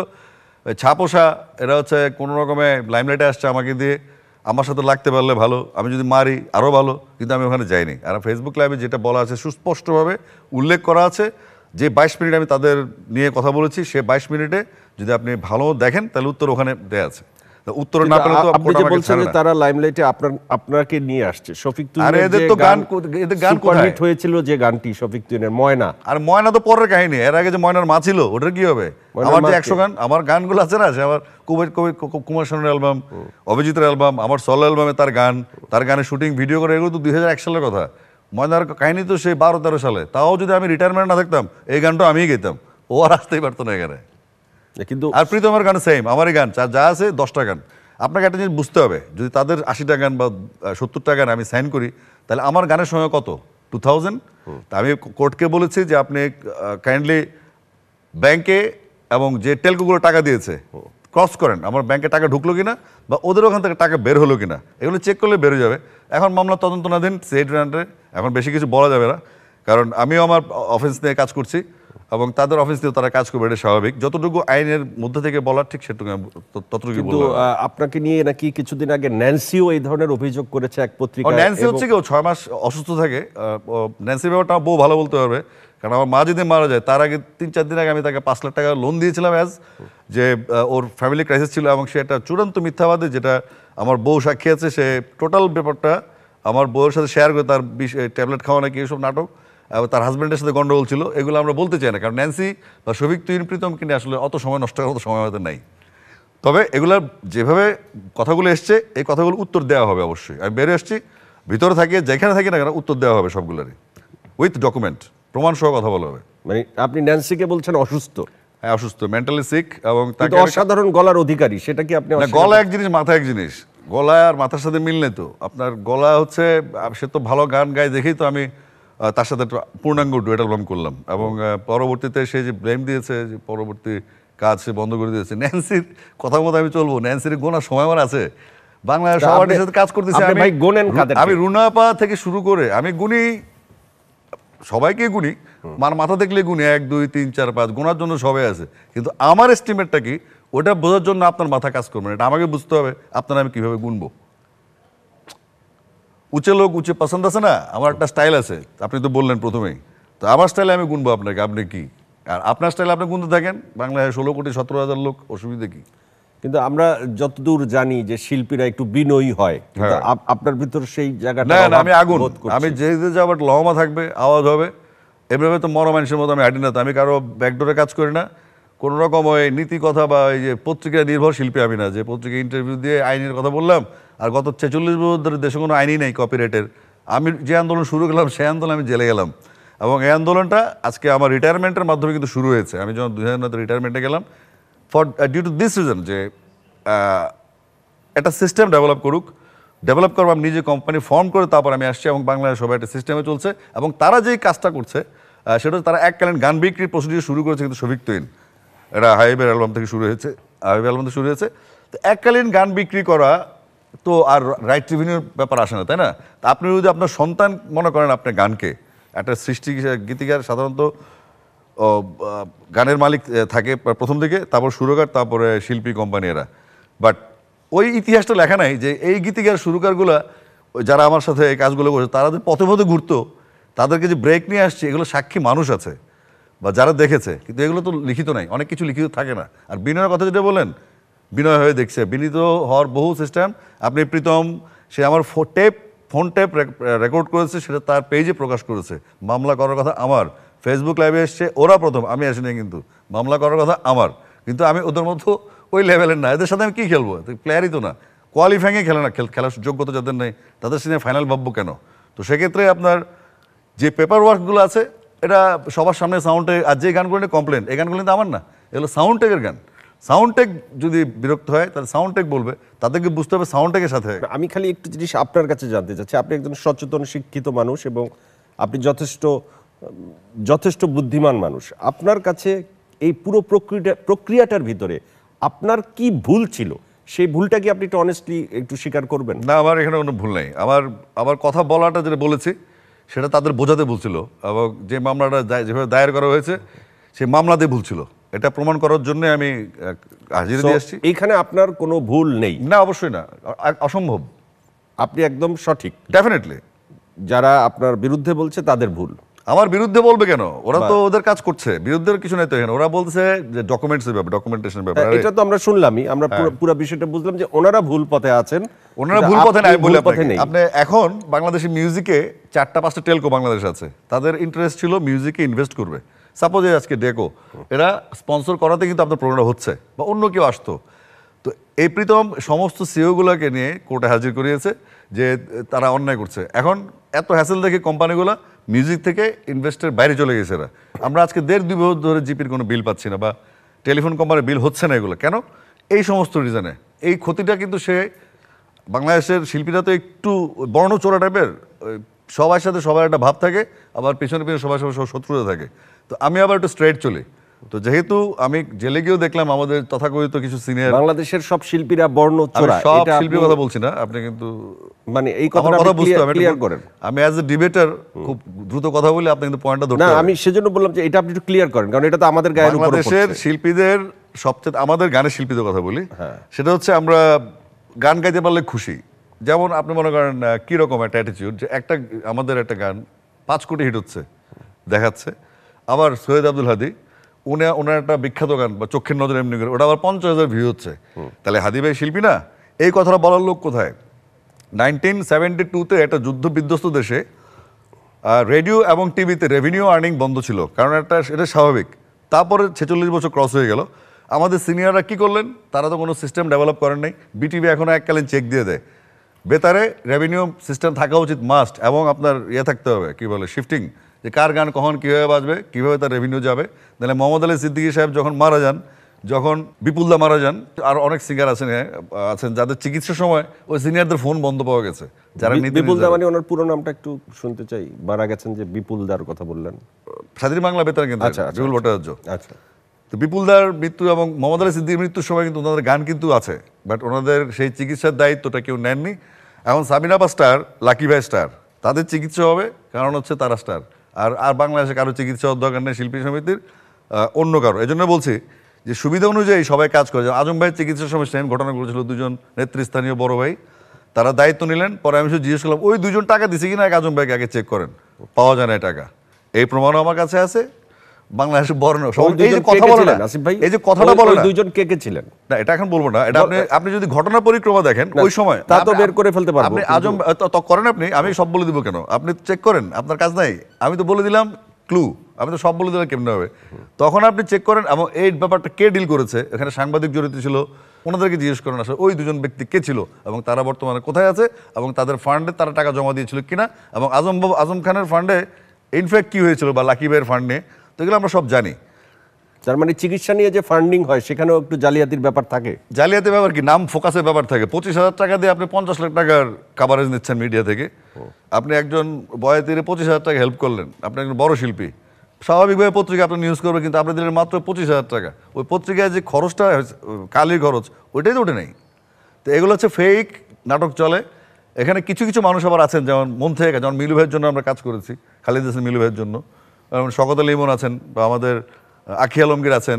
ছাপোষা, এরা হচ্ছে কোনো রকমে লাইমলাইটে আসছে আমাকে দিয়ে, আমার সাথে লাগতে পারলে ভালো, আমি যদি মারি আরও ভালো, কিন্তু আমি ওখানে যাইনি। আর ফেসবুক লাইভে যেটা বলা আছে সুস্পষ্টভাবে উল্লেখ করা আছে যে 22 মিনিট আমি তাদের নিয়ে কথা বলেছি, সে 22 মিনিটে যদি আপনি ভালো দেখেন তাহলে উত্তর ওখানে দেয়া আছে। উত্তর না পেলে তো আপনি যে বলছেন যে তারা লাইমলাইটে আপনাকে নিয়ে আসছে, শফিক তুহিনের এদের তো গান কোথায় হিট হয়েছিল, যে গানটি শফিক তুহিনের ময়না, আর ময়না তো পরের কাহিনী। এর আগে যে ময়নার মা ছিল, ওটার কি হবে? আমার যে 100 গান, আমার গানগুলো আছে না, সে আমার কুমার শানুর অ্যালবাম, অভিজিতের অ্যালবাম, আমার সলো অ্যালবামে তার গানের শুটিং ভিডিও করে, এগুলো তো 2001 সালের কথা। ময়নার কাহিনী তো সেই 12-13 সালে। তাও যদি আমি রিটায়ারমেন্ট না থাকতাম, এই গানটা আমিই গেতাম, ও আর আসতেই পারতো না এখানে। কিন্তু আর প্রীতমের গান সেম, আমারই গান, যা আছে 10টা গান। আপনাকে একটা জিনিস বুঝতে হবে, যদি তাদের 80টা গান বা 70টা গান আমি সাইন করি, তাহলে আমার গানের সময় কত? 2000। তা আমি কোর্টকে বলেছি যে আপনি কাইন্ডলি ব্যাংকে এবং যে টেলকোগুলো টাকা দিয়েছে, ক্রস করেন, আমার ব্যাংকে টাকা ঢুকলো কিনা বা ওদের ওখান থেকে টাকা বের হলো কিনা, এগুলো চেক করলে বেরো যাবে। এখন মামলা তদন্তনাধীন সিআইডির আন্ডারে, এখন বেশি কিছু বলা যাবে না, কারণ আমিও আমার অফিস নিয়ে কাজ করছি এবং তাদের অফিস নিয়েও তারা কাজ করবে, এটা স্বাভাবিক। যতটুকু আইনের মধ্যে থেকে বলার ঠিক সেটুকু ততটুকু কিন্তু বলবো। আপনাকে নিয়ে নাকি কিছুদিন আগে ন্যান্সিও এই ধরনের অভিযোগ করেছে এক পত্রিকা। ন্যান্সি হচ্ছে কি, ও 6 মাস অসুস্থ থাকে। ন্যান্সির ব্যাপারটা বউ ভালো বলতে পারবে, কারণ আমার মা যদি মারা যায় তার আগে 3-4 দিন আগে আমি তাকে 5 লাখ টাকা লোন দিয়েছিলাম অ্যাজ যে ওর ফ্যামিলি ক্রাইসিস ছিল, এবং সে একটা চূড়ান্ত মিথ্যাবাদী, যেটা আমার বউ সাক্ষী আছে। সে টোটাল ব্যাপারটা আমার বউয়ের সাথে শেয়ার করে, তার ট্যাবলেট খাওয়া নাকি এসব নাটক, তার হাজব্যান্ডের সাথে গন্ডগোল ছিল, এগুলো আমরা বলতে চাই না, কারণ ন্যান্সি বা শফিক তুহিন প্রীতম কিনে আসলে অত সময় নষ্ট করার মতো সময় হয়তো নাই। তবে এগুলার যেভাবে কথাগুলো এসছে, এই কথাগুলো উত্তর দেওয়া হবে অবশ্যই। আমি বেরিয়ে আসছি, ভিতরে থাকি, যেখানে থাকি না কেন উত্তর দেওয়া হবে সবগুলোরই, উইথ ডকুমেন্ট, প্রমাণ সহ কথা বলা হবে। মানে আপনি ন্যান্সিকে বলছেন অসুস্থ? হ্যাঁ, অসুস্থ, মেন্টালি সিক, এবং তাকে অসাধারণ গলার অধিকারী, সেটা কি আপনি? গলা এক জিনিস, মাথা এক জিনিস। গলা আর মাথার সাথে মিল নেই তো। আপনার গলা হচ্ছে, সে তো ভালো গান গায় দেখেই তো আমি তার সাথে পূর্ণাঙ্গ ডুয়েট অ্যালবাম করলাম, এবং পরবর্তীতে সে যে ব্লেম দিয়েছে, যে পরবর্তী কাজ সে বন্ধ করে দিয়েছে। ন্যান্সির কথা মতো আমি চলবো? ন্যান্সির গোনার সময় আমার আছে? বাংলাদেশ সবার সাথে কাজ করতেছি আমি, রুনাপা থেকে শুরু করে আমি গুনি, সবাইকে গুনি, মাথা দেখলে গুনি 1 2 3 4 5, গোনার জন্য সবাই আছে, কিন্তু আমার এস্টিমেটটা কি ওটা বোঝার জন্য আপনার মাথা কাজ করবে না, এটা আমাকে বুঝতে হবে। আপনারা আমি কিভাবে গুনবো? উঁচে লোক উঁচে পছন্দ আছে না, আমার একটা স্টাইল আছে, আপনি তো বললেন প্রথমেই, তো আমার স্টাইলে আমি গুনবো আপনাকে, আপনি কি? আর আপনার স্টাইলে আপনি গুনতে থাকেন, বাংলাদেশে 16,17,000 লোক, অসুবিধা কি? কিন্তু আমরা যতদূর জানি যে শিল্পীরা একটু বিনয়ী হয়, কিন্তু আপনার ভিতর সেই জায়গাটা না, আমি আগুন, আমি যেতে যাবো লহমা থাকবে, আওয়াজ হবে, এভাবে তো মরা মানুষের মতো আমি হাঁটি না। আমি কারো ব্যাকডোরে কাজ করি না, কোনো রকম ওই নীতি কথা বা এই যে পত্রিকা নির্ভর শিল্পী আমি না, যে পত্রিকা ইন্টারভিউ দিয়ে আইনের কথা বললাম, আর গত 46 বছর ধরে দেশে কোনো আইনই নেই কপিরাইটের। আমি যে আন্দোলন শুরু করলাম সেই আন্দোলন আমি জেলে গেলাম, এবং এই আন্দোলনটা আজকে আমার রিটায়ারমেন্টের মাধ্যমে কিন্তু শুরু হয়েছে। আমি যখন 2009-তে রিটায়ারমেন্টে গেলাম for due to this reason, যে একটা সিস্টেম ডেভেলপ করবো, আমি নিজে কোম্পানি ফর্ম করে তারপর আমি আসছি, এবং বাংলাদেশ সবাই একটা সিস্টেমে চলছে, এবং তারা যেই কাজটা করছে সেটা তারা এককালীন গান বিক্রির প্রসিডিউর শুরু করেছে, কিন্তু শফিক তুহিন, এটা হাইবের অ্যালবাম থেকে শুরু হয়েছে, তো এককালীন গান বিক্রি করা তো আর রাইট রেভিনিউর ব্যাপার আসে না, তাই না? তা আপনি যদি আপনার সন্তান মনে করেন, আপনার গানকে একটা সৃষ্টি গীতিকার সাধারণত গানের মালিক থাকে প্রথম দিকে, তারপর সুরকার, তারপরে শিল্পী কোম্পানি এরা, বাট ওই ইতিহাসটা লেখা নাই যে এই গীতিকার সুরকারগুলা যারা আমার সাথে এই কাজগুলো করছে, তারা যে পথে পথে ঘুরতো, তাদেরকে যে ব্রেক নিয়ে আসছে, এগুলো সাক্ষী মানুষ আছে বা যারা দেখেছে, কিন্তু এগুলো তো লিখিত নাই, অনেক কিছু লিখিত থাকে না। আর বিনয়ের কথা যেটা বলেন, বিনয় হয়ে দেখছে, বিনীত হওয়ার বহু সিস্টেম। আপনি প্রীতম, সে আমার ফোন টেপ রেকর্ড করেছে, সেটা তার পেজে প্রকাশ করেছে। মামলা করার কথা আমার, ফেসবুক লাইভে এসছে ওরা প্রথম, আমি আসিনি, কিন্তু মামলা করার কথা আমার, কিন্তু আমি ওদের মতো ওই লেভেলের না, এদের সাথে আমি কী খেলবো? প্লেয়ারই তো না, কোয়ালিফাইংয়ে খেলে না, খেলার যোগ্যতা যাদের নেই তাদের সাথে ফাইনাল ভাববো কেন? তো সেক্ষেত্রে আপনার যে পেপার ওয়ার্কগুলো আছে, এটা সবার সামনে সাউন্ডে, আর যে গানগুলো নিয়ে কমপ্লেন, এই গানগুলো কিন্তু আমার না, এগুলো সাউন্ড টেকের গান। সাউন্ড টেক যদি বিরক্ত হয় তাহলে সাউন্ড টেক বলবে, তাদেরকে বুঝতে হবে সাউন্ড টেকের সাথে। আমি খালি একটু জিনিস আপনার কাছে জানতে চাচ্ছি, আপনি একজন সচেতন শিক্ষিত মানুষ এবং আপনি যথেষ্ট বুদ্ধিমান মানুষ। আপনার কাছে এই পুরো প্রক্রিয়াটার ভিতরে আপনার কি ভুল ছিল, সেই ভুলটা কি আপনি একটু অনেস্টলি একটু স্বীকার করবেন? না, আমার এখানে কোনো ভুল নেই। আমার কথা বলাটা যেটা বলেছি সেটা তাদের বোঝাতে ভুল ছিল, এবং যে মামলাটা যেভাবে দায়ের করা হয়েছে সেই মামলাতে ভুল ছিল, এটা প্রমাণ করার জন্য আমি হাজিরা দিয়ে আসছি। এইখানে আপনার কোনো ভুল নেই? না, অবশ্যই না, অসম্ভব। আপনি একদম সঠিক। ডেফিনেটলি যারা আপনার বিরুদ্ধে বলছে তাদের ভুল। আমার বিরুদ্ধে বলবে কেন? ওরা তো ওদের কাজ করছে, বিরুদ্ধের কিছু নাই তো এখানে। ওরা বলছে যে ডকুমেন্টেশনের ব্যাপার, এটা তো আমরা শুনলামই, আমরা পুরো বিষয়টা বুঝলাম যে ওনারা ভুল পথে আছেন। ওনারা ভুল পথে নাই বলে আপনি এখন বাংলাদেশি মিউজিকে 4-5টা টেলকো বাংলাদেশ আছে, তাদের ইন্টারেস্ট ছিল মিউজিকে ইনভেস্ট করবে। সাপোজ আজকে ডেকো, এরা স্পন্সর করাতে কিন্তু আপনার প্রোগ্রাম হচ্ছে, বা অন্য কেউ আসতো, তো এই প্রীতম সমস্ত সিওগুলোকে নিয়ে কোর্টে হাজির করিয়েছে যে তারা অন্যায় করছে। এখন এত হ্যাসেল দেখে কোম্পানিগুলো মিউজিক থেকে ইনভেস্টের বাইরে চলে গেছে এরা। আমরা আজকে 1.5-2 বছর ধরে জিপির কোনো বিল পাচ্ছি না, বা টেলিফোন কোম্পানির বিল হচ্ছে না। এগুলো কেন? এই সমস্ত রিজনে। এই ক্ষতিটা কিন্তু সে, বাংলাদেশের শিল্পীরা তো একটু বর্ণচোরা টাইপের, সবার সাথে সবার একটা ভাব থাকে, আবার পেছনে সবার সবার শত্রুতা থাকে। তো আমি আবার একটু স্ট্রেট চলি, তো যেহেতু আমি জেলে গিয়েও দেখলাম আমাদের তথাকথিত কিছু সিনিয়র, বাংলাদেশের সব শিল্পীরা বর্ণ চোরা, সব এটা শিল্পীর আপনি- কথা বলছি না, আপনি কিন্তু মানে এই আমার কথাটা কথা বুঝতে হবে, ক্লিয়ার করেন। আমি অ্যাজ এ ডিবেটার খুব দ্রুত কথা বলি, আপনি কিন্তু পয়েন্টটা ধরতে না, হবে। আমি সেজন্য বললাম যে এটা আপনি একটু ক্লিয়ার করেন, কারণ এটা তো আমাদের গায়ের উপর বাংলাদেশের শিল্পীদের সবচেয়ে, আমাদের গানের শিল্পীদের কথা বলি, সেটা হচ্ছে আমরা গান গাইতে পারলে খুশি। যেমন আপনি মনে করেন কিরকম একটা অ্যাটিটিউড, যে একটা আমাদের একটা গান 5 কোটি হিট হচ্ছে দেখাচ্ছে, আবার সৈয়দ আব্দুল হাদী ওনার একটা বিখ্যাত গান বা চোখের নজর এমনি করে, ওটা আবার 50,000 ভিউ হচ্ছে। তাহলে হাদী ভাই শিল্পী না? এই কথাটা বলার লোক কোথায়? 1972-তে একটা যুদ্ধ বিধ্বস্ত দেশে রেডিও এবং টিভিতে রেভিনিউ আর্নিং বন্ধ ছিল, কারণ এটা স্বাভাবিক। তারপরে 46 বছর ক্রস হয়ে গেল, আমাদের সিনিয়ররা কি করলেন? তারা তো কোনো সিস্টেম ডেভেলপ করেন নাই। বিটিভি এখনো এককালীন চেক দিয়ে দেয়, বেতারে রেভিনিউ সিস্টেম থাকা উচিত মাস্ট, এবং আপনার থাকতে হবে, কি বলে, শিফটিং, যে কার গান কখন কীভাবে বাজবে, কীভাবে তার রেভিনিউ যাবে। তাহলে মোহাম্মদ আলী সিদ্দিকী সাহেব যখন মারা যান, যখন বিপুলদা মারা যান, আর অনেক সিঙ্গার আছেন যাদের চিকিৎসার সময় ওই সিনিয়রদের ফোন বন্ধ পাওয়া গেছে, যারা বিপুলদা, মানে ওনার পুরো নামটা একটু শুনতে চাই। মারা গেছেন যে বিপুলদার কথা বললেন। স্বাধীন বাংলা বেতার কেন্দ্র, আচ্ছা, আচ্ছা, বিপুল ভট্টাচার্য। আচ্ছা, তো বিপুলদার মৃত্যু এবং মোহাম্মদ আলী সিদ্দিকীর মৃত্যুর সময় কিন্তু ওনাদের গান কিন্তু আছে, বাট ওনাদের সেই চিকিৎসার দায়িত্বটা কেউ নেননি। এখন সাবিনা বা স্টার, লাকি ভাই স্টার, তাদের চিকিৎসা হবে, কারণ হচ্ছে তারা স্টার। আর বাংলাদেশে কারো চিকিৎসা হওয়ার দরকার নেই শিল্পী সমিতির, অন্য কারো। এই জন্য বলছি যে সুবিধা অনুযায়ী সবাই কাজ করে। আজম ভাইয়ের চিকিৎসার সময় সেম ঘটনা ঘটেছিল, দুজন নেতৃস্থানীয় বড় ভাই তারা দায়িত্ব নিলেন। পরে আমি শুধু জিজ্ঞেস করলাম, ওই দুজন টাকা দিছে কিনা আজম ভাইকে আগে চেক করেন, পাওয়া যায় না টাকা। এই প্রমাণও আমার কাছে আছে। বাংলাদেশের বর্ণ এই যে কথা বলে না, আসিফ ভাই, এই যে কথাটা বলে না, দুইজন কে কে ছিলেন না এটা এখন বলবো না, এটা আপনি যদি ঘটনা পরিক্রমা দেখেন ওই সময় তা তো বের করে ফেলতে পারবো। আপনি আজম তো করেন, আমি সব বলে দিব কেন? আপনি চেক করেন, আপনার কাজ নাই। আমি তো বলে দিলাম ক্লু, আমি তো সব বলে দিলাম কেমনে হবে। তখন আপনি চেক করেন, এবং এই ব্যাপারটা কে ডিল করেছে, এখানে সাংবাদিক জড়িত ছিল, ওনাদেরকে জিজ্ঞেস করেন আসলে ওই দুজন ব্যক্তি কে ছিল এবং তারা বর্তমানে কোথায় আছে, এবং তাদের ফান্ডে তারা টাকা জমা দিয়েছিল কিনা, এবং আজম খানের ফান্ডে ইনফ্যাক্ট কি হয়েছিল, বা লাকি ভাইয়ের ফান্ডে, তো এগুলো আমরা সব জানি। তার মানে চিকিৎসা নিয়ে যে ফান্ডিং হয় সেখানেও একটু জালিয়াতির ব্যাপার থাকে। জালিয়াতির ব্যাপার কি, নাম ফোকাসের ব্যাপার থাকে। 25,000 টাকা দিয়ে আপনি 50 লাখ টাকার কাভারেজ নিচ্ছেন মিডিয়া থেকে। আপনি একজন বয়াতিরে 25,000 টাকা হেল্প করলেন, আপনি একজন বড় শিল্পী, স্বাভাবিকভাবে পত্রিকা আপনি নিউজ করবে, কিন্তু আপনি দিলেন মাত্র 25,000 টাকা। ওই পত্রিকায় যে খরচটা, কালির খরচ, ওইটাই তো ওঠে নেই। তো এগুলো হচ্ছে ফেক নাটক চলে। এখানে কিছু কিছু মানুষ আবার আছেন, যেমন মন থেকে, যেমন মিলু ভাইয়ের জন্য আমরা কাজ করেছি, খালিদ হাসান মিলু ভাইয়ের জন্য, যেমন শওকত আলী ইমন আছেন, বা আমাদের আখি আলমগীর আছেন,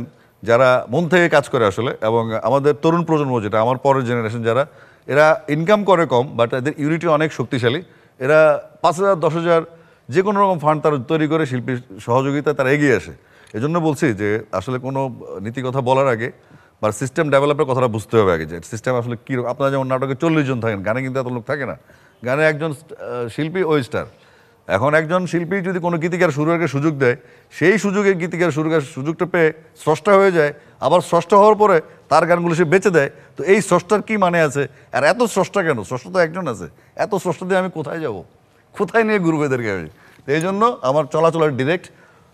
যারা মন থেকে কাজ করে আসলে। এবং আমাদের তরুণ প্রজন্ম, যেটা আমার পরের জেনারেশন, যারা এরা ইনকাম করে কম, বাট এদের ইউনিটি অনেক শক্তিশালী। এরা 5,000 10,000 যে কোনো রকম ফান্ড তারা তৈরি করে শিল্পীর সহযোগিতা তারা এগিয়ে আসে। এজন্য বলছি যে আসলে কোনো নীতি কথা বলার আগে বা সিস্টেম ডেভেলপের কথাটা বুঝতে হবে আগে, যে সিস্টেম আসলে কী। আপনারা যেমন নাটকে 40 জন থাকেন, গানে কিন্তু এত লোক থাকে না। গানে একজন শিল্পী ওই স্টার। এখন একজন শিল্পী যদি কোনো গীতিকার সুরের সুযোগ দেয়, সেই সুযোগে গীতিকার সুরের সুযোগটা পেয়ে স্রষ্টা হয়ে যায়, আবার স্রষ্টা হওয়ার পরে তার গানগুলো সে বেচে দেয়, তো এই স্রষ্টার কি মানে আছে? আর এত স্রষ্টা কেন? স্রষ্টা তো একজন আছে, এত স্রষ্টা দিয়ে আমি কোথায় যাব, কোথায় নিয়ে ঘুরবো এদেরকে আমি? এই জন্য আমার চলাচলের ডিরেক্ট।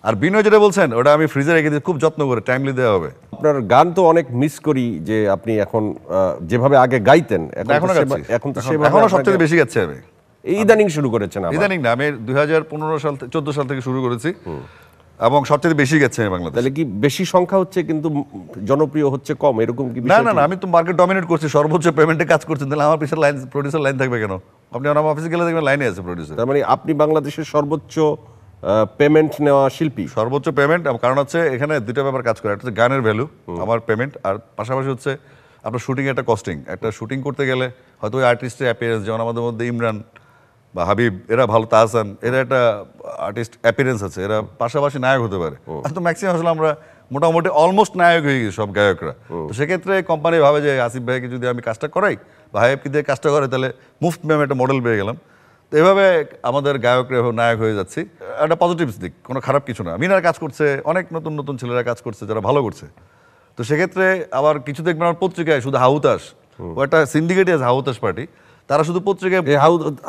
আর বিনয় যেটা বলছেন, ওটা আমি ফ্রিজে রেখে দিই, খুব যত্ন করে, টাইমলি দেওয়া হবে। আপনার গান তো অনেক মিস করি, যে আপনি এখন যেভাবে আগে গাইতেন, এখন তো সেভাবে এখনো সবচেয়ে বেশি গাচ্ছে আমি। ইদানিং শুরু করেছেন? ইদানিং না, আমি 2015 সাল 14 সাল থেকে শুরু করেছি, এবং সবচেয়ে বেশি গেছে বাংলাদেশ। তাহলে কি বেশি সংখ্যা হচ্ছে কিন্তু জনপ্রিয় হচ্ছে কম, এরকম কি? না না না, আমি তো মার্কেট ডমিনেট করছি, সর্বোচ্চ পেমেন্টে কাজ করছি, তাহলে আমার পিছনে লাইন, প্রোডিউসার লাইন থাকবে কেন? আপনি আমার অফিসে গেলে দেখবেন লাইনে আছে প্রোডিউসার। তার মানে আপনি বাংলাদেশের সর্বোচ্চ পেমেন্ট নেওয়া শিল্পী? সর্বোচ্চ পেমেন্ট, কারণ হচ্ছে এখানে দুটো ব্যাপার কাজ করে, একটা হচ্ছে গানের ভ্যালু, আমার পেমেন্ট, আর পাশাপাশি হচ্ছে আপনার শুটিং একটা কস্টিং। একটা শুটিং করতে গেলে হয়তো ওই আর্টিস্টের অ্যাপিয়ারেন্স, যেমন আমাদের মধ্যে ইমরান বা হাবিব, এরা ভালো, তাহসান, এরা একটা আর্টিস্ট অ্যাপিয়ারেন্স আছে, এরা পাশাপাশি নায়ক হতে পারে। আর তো ম্যাক্সিমাম আসলে আমরা মোটামুটি অলমোস্ট নায়ক হয়ে গেছি সব গায়করা। তো সেক্ষেত্রে কোম্পানি ভাবে যে আসিফ ভাইকে যদি আমি কাজটা করাই বা হাবিবকে দিয়ে কাজটা করে, তাহলে মুফট আমি একটা মডেল পেয়ে গেলাম। তো এভাবে আমাদের গায়করা নায়ক হয়ে যাচ্ছি, একটা পজিটিভ দিক, কোনো খারাপ কিছু না। মিনার কাজ করছে, অনেক নতুন নতুন ছেলেরা কাজ করছে যারা ভালো করছে। তো সেক্ষেত্রে আবার কিছু দেখবেন আমার পত্রিকায় শুধু হাউতাস, ও একটা সিন্ডিকেটই আছে হাউতাস পার্টি, তারা শুধু পত্রিকায়।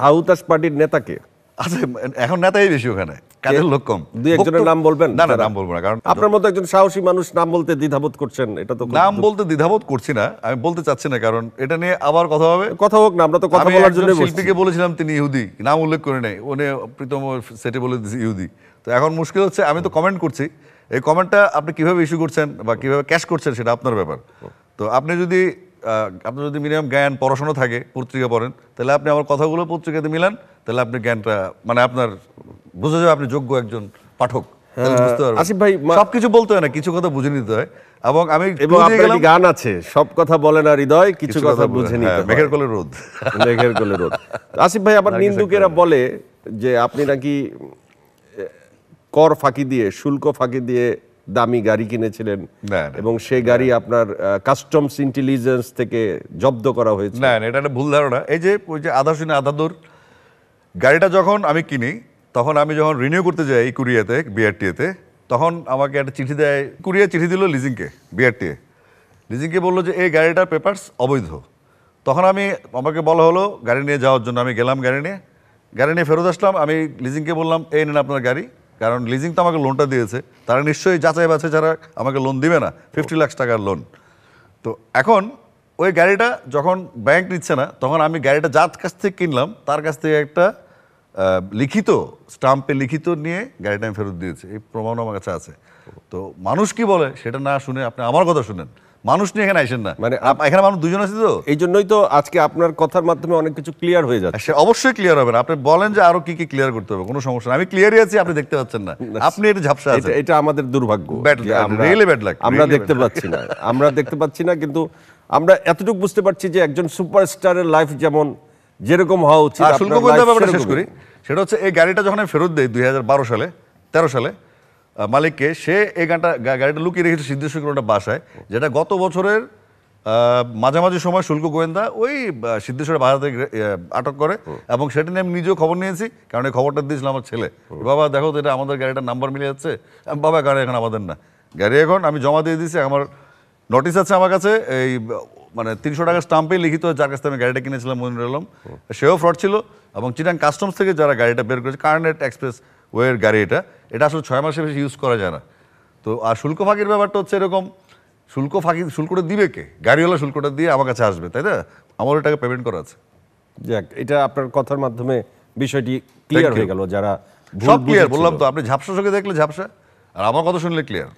হাউতাস পার্টির নেতাকে আছে এখন, নেতাই বেশি ওখানে, কাজের লোক কম। দুই একজনের নাম বলবেন? না না, নাম বলবো না, কারণ আপনার মতো একজন সাহসী মানুষ নাম বলতে দ্বিধাবোধ করছেন, এটা তো নাম বলতে দ্বিধাবোধ করছি না, আমি বলতে চাচ্ছি না, কারণ এটা নিয়ে আবার কথা হবে। কথা হোক না, আমরা তো কথা বলার জন্য শিল্পীকে বলেছিলাম তিনি ইহুদি, নাম উল্লেখ করে নেই, উনি প্রীতম সেটে বলে দিয়েছে ইহুদি। তো এখন মুশকিল হচ্ছে, আমি তো কমেন্ট করছি, এই কমেন্টটা আপনি কিভাবে ইস্যু করছেন বা কিভাবে ক্যাশ করছেন সেটা আপনার ব্যাপার। তো আপনি যদি আপনার যদি মিনিমাম জ্ঞান পড়াশোনা থাকে, পত্রিকা পড়েন, তাহলে আপনি আমার কথাগুলো পত্রিকাতে মিলান, তাহলে আপনি জ্ঞানটা মানে আপনার বোঝা যাবে আপনি যোগ্য একজন পাঠক। তাহলে বুঝতে পারবেন। আসিফ ভাই, সবকিছু বলতে হয় না, কিছু কথা বুঝে নিতে হয়। এবং আমি এবং আপনার একটি গান আছে, সব কথা বলে না হৃদয়, কিছু কথা বুঝে নিতে হয়। মেঘের কোলে রোদ। মেঘের কোলে রোদ। আসিফ ভাই, আবার নিন্দুকেরা বলে যে আপনি নাকি কর ফাঁকি দিয়ে, শুল্ক ফাঁকি দিয়ে দামি গাড়ি কিনেছিলেন, না, না। এবং সেই গাড়ি আপনার কাস্টমস ইন্টেলিজেন্স থেকে জব্দ করা হয়েছে। না, এটা একটা ভুল ধারণা। এই যে ওই যে আধা শুনে আধা দূর, গাড়িটা যখন আমি কিনি তখন আমি যখন রিনিউ করতে যাই কুরিয়াতে, বিআরটিএতে, তখন আমাকে একটা চিঠি দেয়, কুরিয়ার চিঠি দিল লিজিংকে, বিআরটিএ লিজিংকে বললো যে এই গাড়িটার পেপারস অবৈধ। তখন আমাকে বলা হলো গাড়ি নিয়ে যাওয়ার জন্য। আমি গেলাম গাড়ি নিয়ে ফেরত আসলাম। আমি লিজিংকে বললাম এই নেন আপনার গাড়ি, কারণ লিজিং তো আমাকে লোনটা দিয়েছে, তারা নিশ্চয়ই যাচাই বাছাই ছাড়া আমাকে লোন দিবে না, 50 লাখ টাকার লোন। তো এখন ওই গাড়িটা যখন ব্যাংক নিচ্ছে না, তখন আমি গাড়িটা যার কাছ থেকে কিনলাম তার কাছ থেকে একটা লিখিত স্টাম্পে লিখিত নিয়ে গাড়িটা আমি ফেরত দিয়েছি। এই প্রমাণ আমার কাছে আছে। তো মানুষ কি বলে সেটা না শুনে আপনি আমার কথা শুনেন, মানুষ নিয়ে এখানে আইসেন না। মানে এখানে মানুষ দুজন আছে তো, এই জন্যই তো আজকে আপনার কথার মাধ্যমে অনেক কিছু ক্লিয়ার হয়ে যাচ্ছে। সে অবশ্যই ক্লিয়ার হবে না। আপনি বলেন যে আরো কি কি ক্লিয়ার করতে হবে, কোনো সমস্যা না, আমি ক্লিয়ারই আছি, আপনি দেখতে পাচ্ছেন না, আপনি এটা ঝাপসা আছে। এটা আমাদের দুর্ভাগ্য, Bad যে luck, আমরা- really bad luck, আমরা really দেখতে bad luck. পাচ্ছি না, কিন্তু আমরা এতটুকু বুঝতে পারছি যে একজন সুপারস্টারের লাইফ যেরকম হওয়া উচিত, আর আপনার শুল্ক গোয়েন্দা life ব্যাপারটা শেষ সেরকমই। করি। সেটা হচ্ছে এই গাড়িটা যখন আমি ফেরত দেই 2013 সালে মালিককে, সে এই গাড়িটা লুকিয়ে রেখেছে সিদ্ধেশ্বর কোনো একটা বাসায়, যেটা গত বছরের মাঝামাঝি সময় শুল্ক গোয়েন্দা ওই সিদ্ধেশ্বরের বাসা থেকে আটক করে, এবং সেটা নিয়ে আমি নিজেও খবর নিয়েছি, কারণ এই খবরটা দিয়েছিল আমার ছেলে। বাবা দেখো তো, এটা আমাদের গাড়িটার নাম্বার মিলে যাচ্ছে। বাবা গাড়ি এখন আমাদের না, গাড়ি এখন আমি জমা দিয়ে দিয়েছি, আমার নোটিশ আছে আমার কাছে, এই মানে 300 টাকার স্টাম্পে লিখিত, যার কাছ থেকে আমি গাড়িটা কিনেছিলাম মনিরুল আলম, সেও ফ্রড ছিল। এবং চিটাং কাস্টমস থেকে যারা গাড়িটা বের করেছে, কার্নেট এক্সপ্রেস ওয়ের গাড়ি, এটা আসলে 6 মাসের বেশি ইউজ করা যায় না। তো আর শুল্ক ফাঁকির ব্যাপারটা হচ্ছে এরকম, শুল্কটা দিবে কে? গাড়িওয়ালা শুল্কটা দিয়ে আমার কাছে আসবে, তাই না? আমার ওই টাকা পেমেন্ট করা আছে। যাক, এটা আপনার কথার মাধ্যমে বিষয়টি ক্লিয়ার হয়ে গেল। যারা ভুল সব ক্লিয়ার, বুঝেছিল। বললাম তো, আপনি ঝাপসা চোখে দেখলে ঝাপসা, আর আমার কথা শুনলে ক্লিয়ার।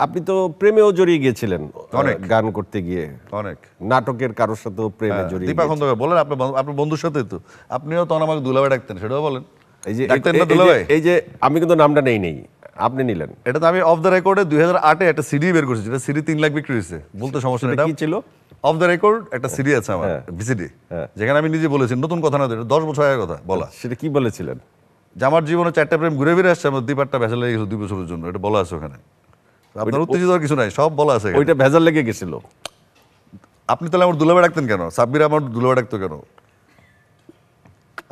আপনি তো প্রেমেও জড়িয়ে গিয়েছিলেন অনেক। গান করতে গিয়ে, অনেক। নাটকের কারোর সাথেও প্রেমে জড়িয়ে দীপা খন্দকার বলেন, আপনার বন্ধুর সাথে তো আপনিও তখন আমাকে দুলাভাই ডাকতেন, সেটাও বলেন। এই যে ডাকতেন না দুলাভাই? এই যে আমি কিন্তু নামটা নেই, আপনি নিলেন। এটা তো আমি অফ দ্য রেকর্ডে 2008-এ একটা সিডি বের করেছি, যেটা সিডি 3 লাখ বিক্রি হয়েছে, বলতে সমস্যা নেই। সেটা কি ছিল? অফ দ্য রেকর্ড একটা সিডি আছে আমার, ভিসিডি, যেখানে আমি নিজে বলেছি, নতুন কথা না, 10 বছর আগের কথা বলা, সেটা কি বলেছিলেন? যে আমার জীবনে 4টা প্রেম ঘুরে ফিরে আসছে, আমার দ্বীপারটা ভেসে লেগে গেছিল 2 বছরের জন্য, এটা বলা আছে ওখানে। আপনার উত্তেজিত হওয়ার কিছু নাই, সব বলা আছে এখানে। ওইটা ভেজাল লেগে গেছিল। আপনি তাহলে আমার দুলাভাই ডাকতেন কেন? সাব্বির আমার দুলাভাই ডাকতো কেন?